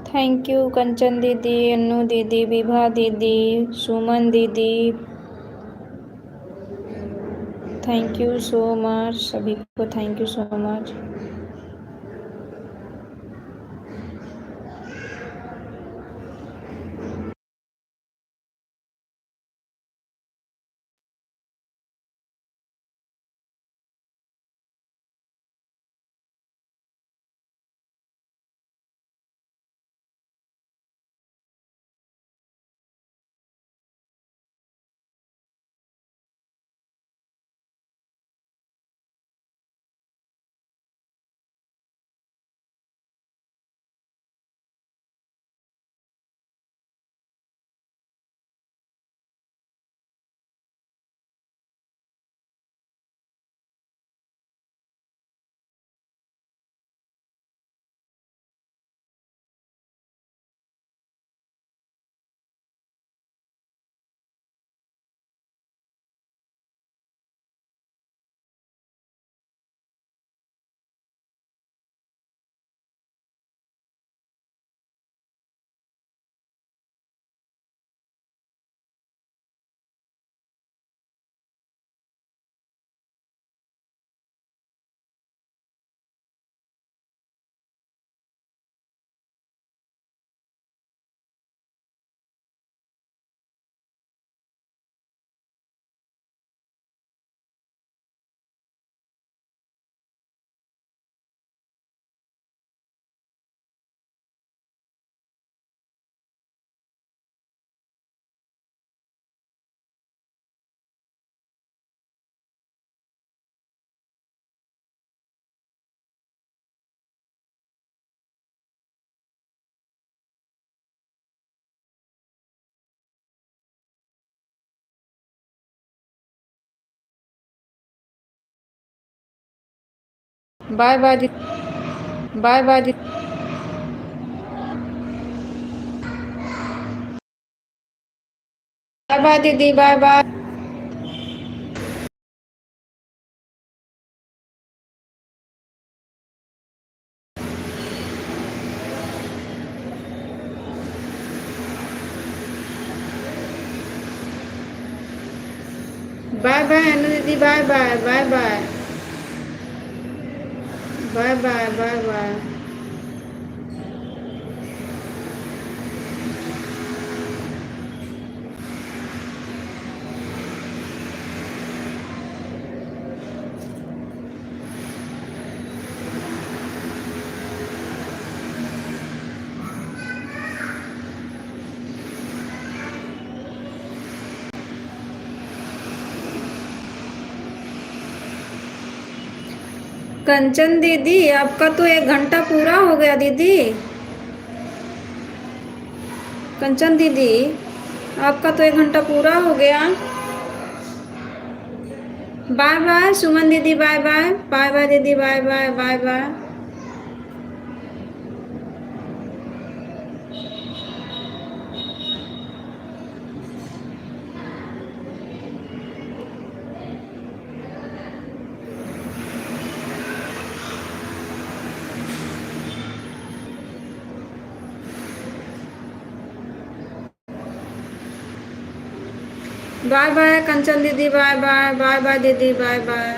थैंक यू कंचन दीदी, अन्नू दीदी, विभा दीदी, सुमन दीदी, थैंक यू सो मच, सभी को thank you so much. Bye bye दीदी, बाय बाय दीदी, बाय बाय दीदी, bye bye, bye bye Anu दीदी, bye bye, bye bye, bye bye, bye bye. Kanchan दीदी आपका तो 1 घंटा पूरा हो गया दीदी। कंचन दीदी आपका तो 1 घंटा पूरा हो गया। बाय बाय सुमन दीदी, बाय बाय, बाय बाय दीदी, bye bye, bye bye. Bye bye Kanchan दीदी, बाय बाय, बाय बाय दीदी, bye bye.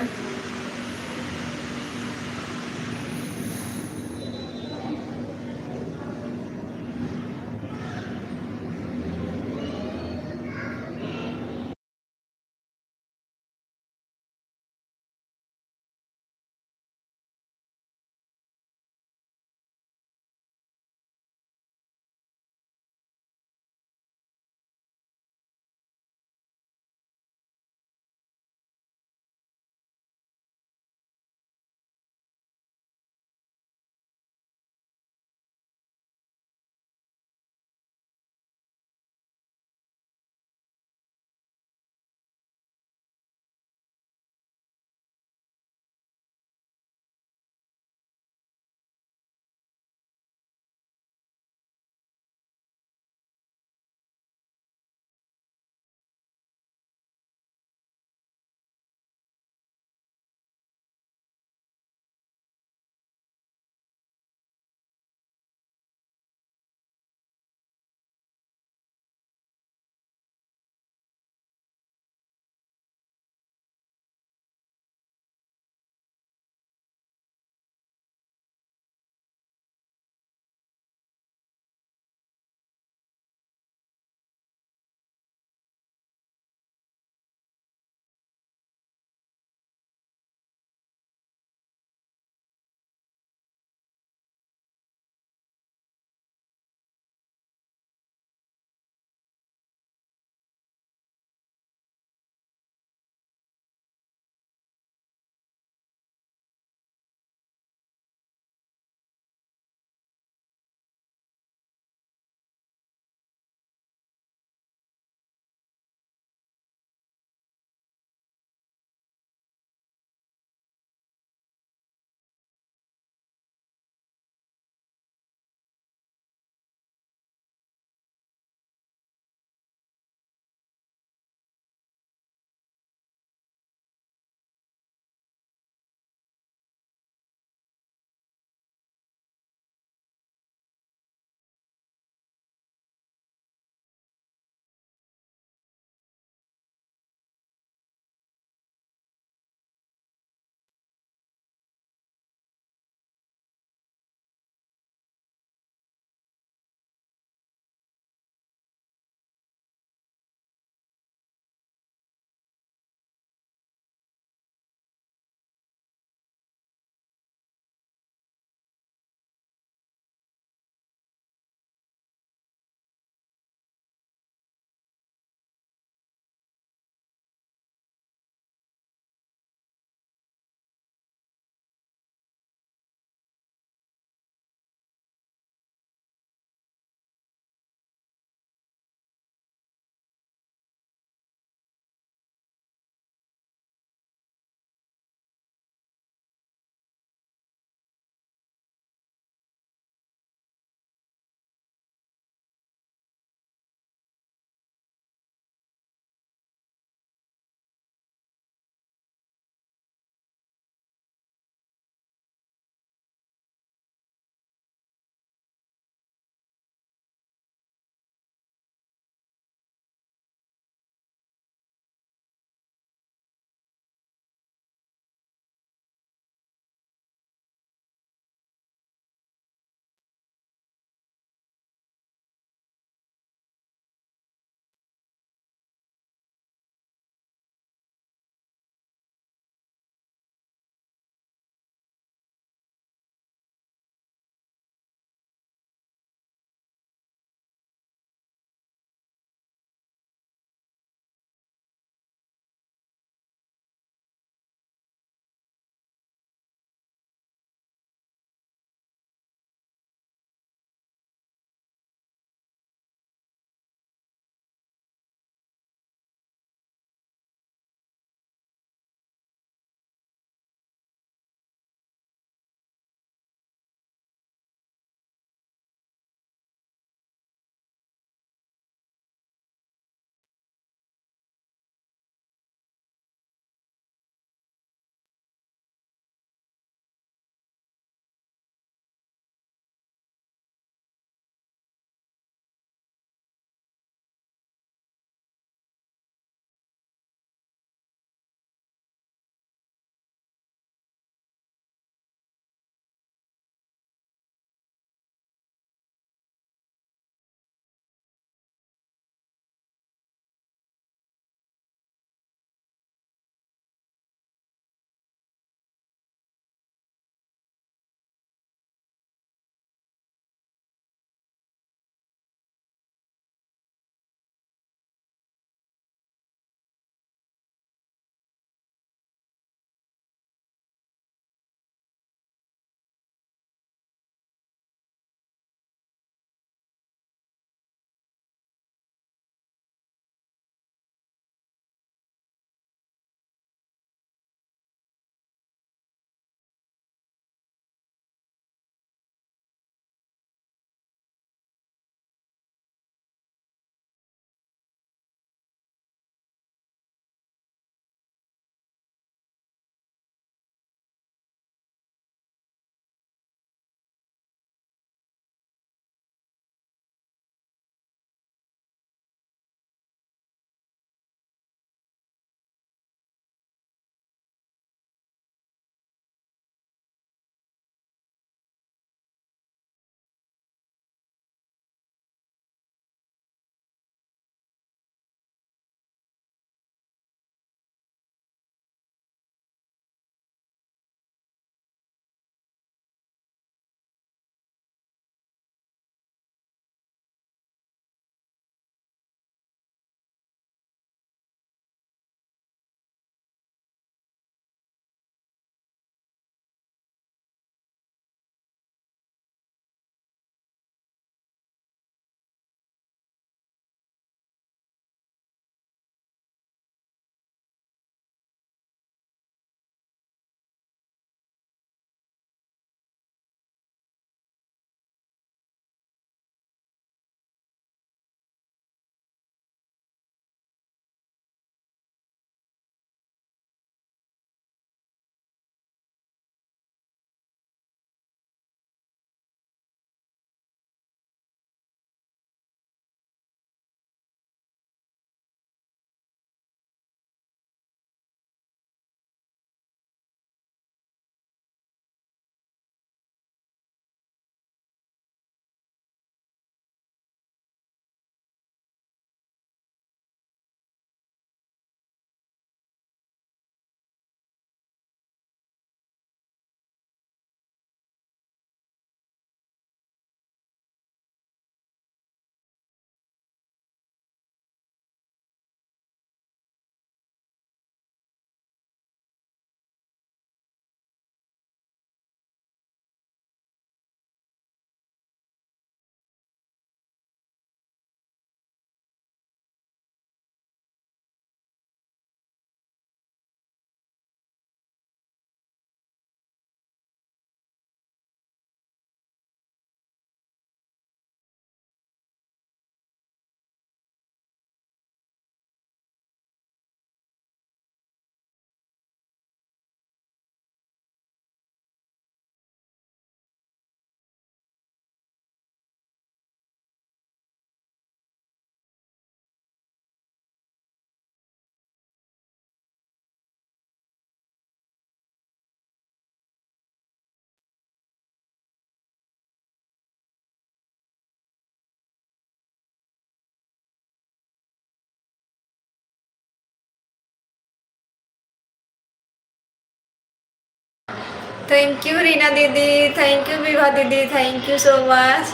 Thank you Reena दीदी, थैंक यू विभा दीदी, थैंक यू सो मच।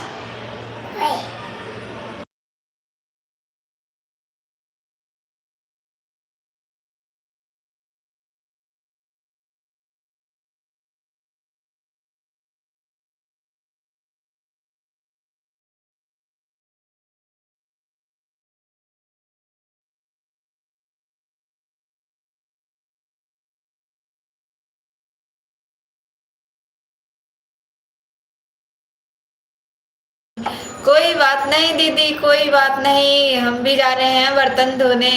कोई बात नहीं दीदी, कोई बात नहीं, हम भी जा रहे हैं बर्तन धोने।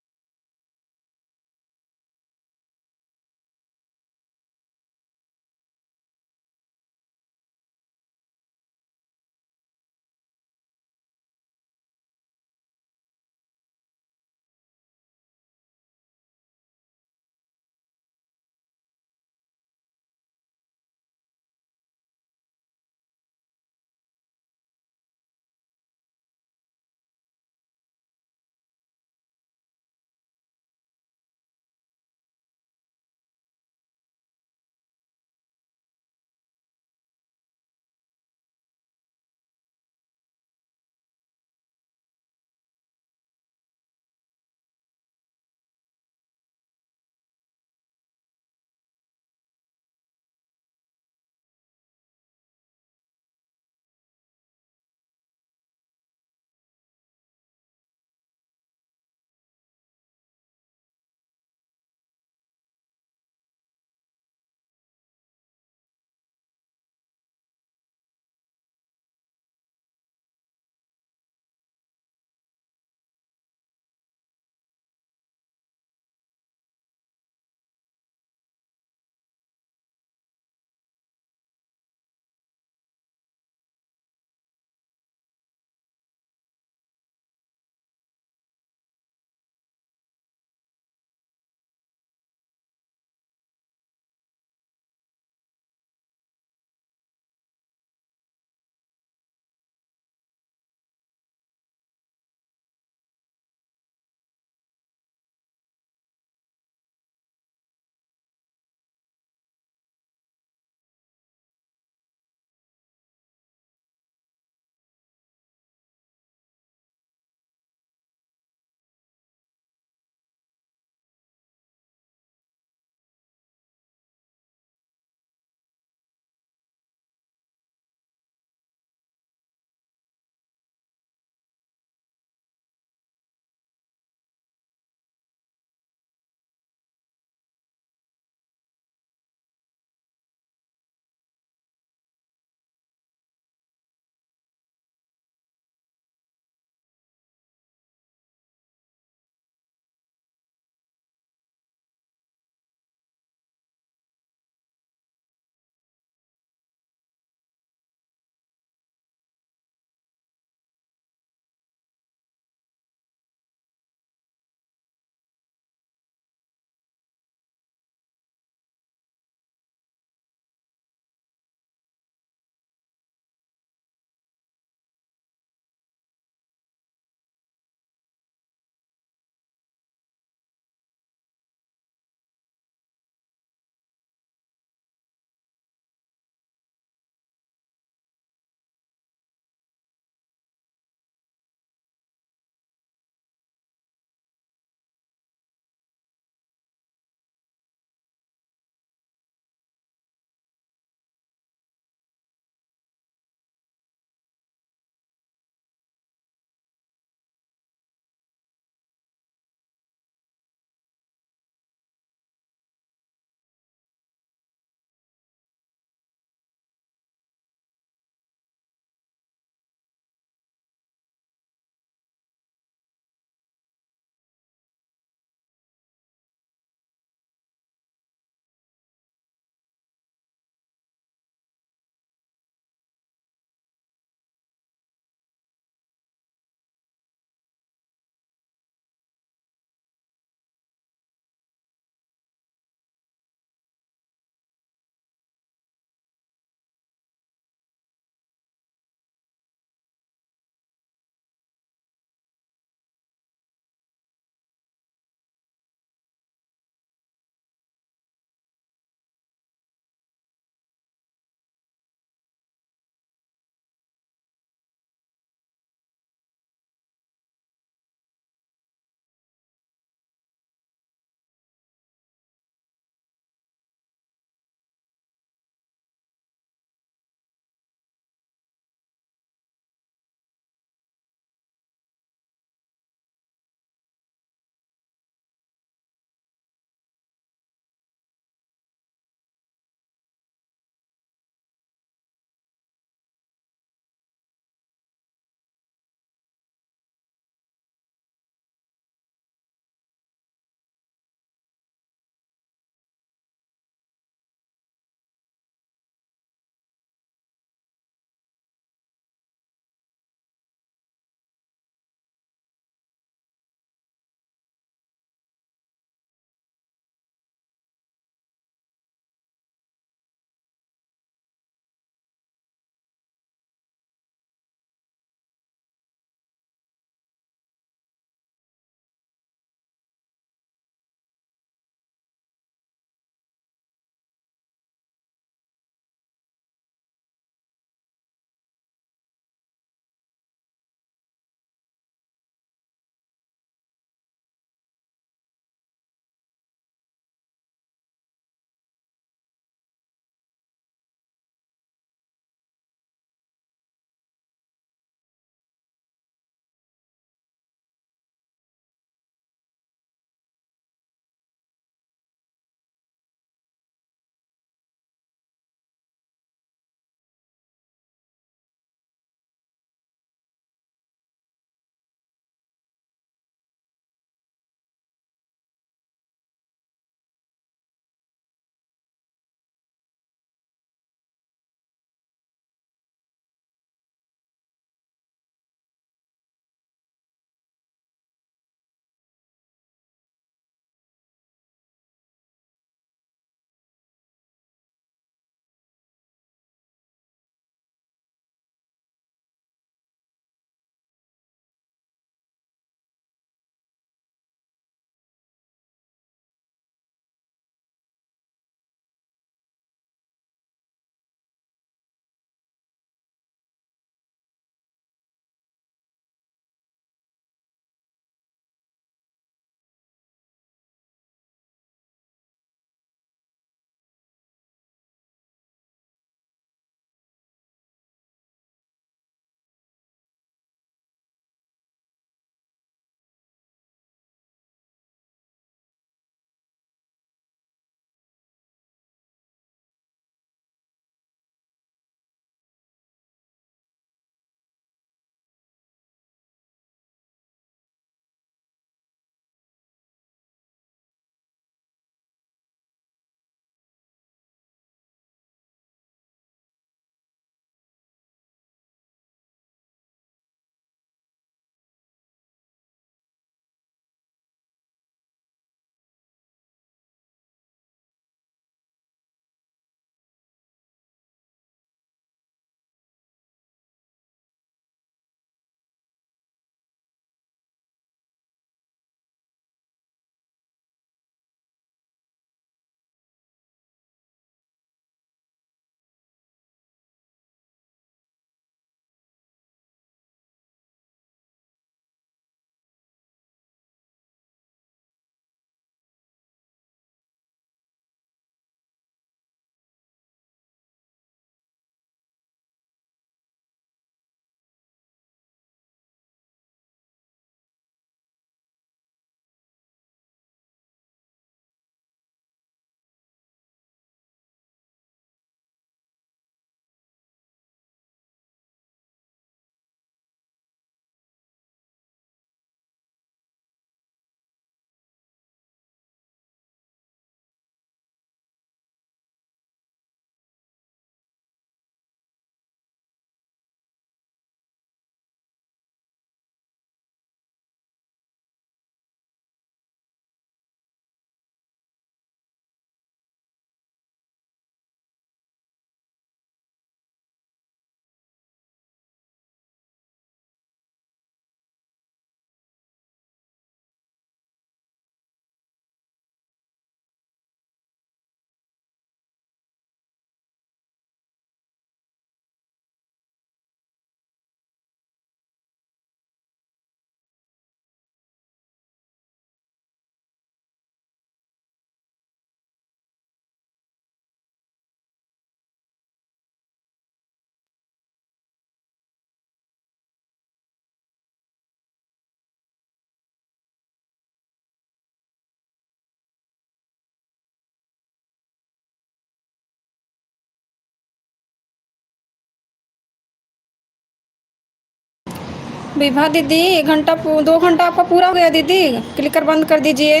विभा दीदी 1 घंटा 2 घंटा आपका पूरा हो गया दीदी, क्लिकर बंद कर दीजिए।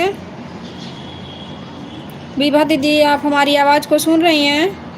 विभा दीदी आप हमारी आवाज़ को सुन रही हैं?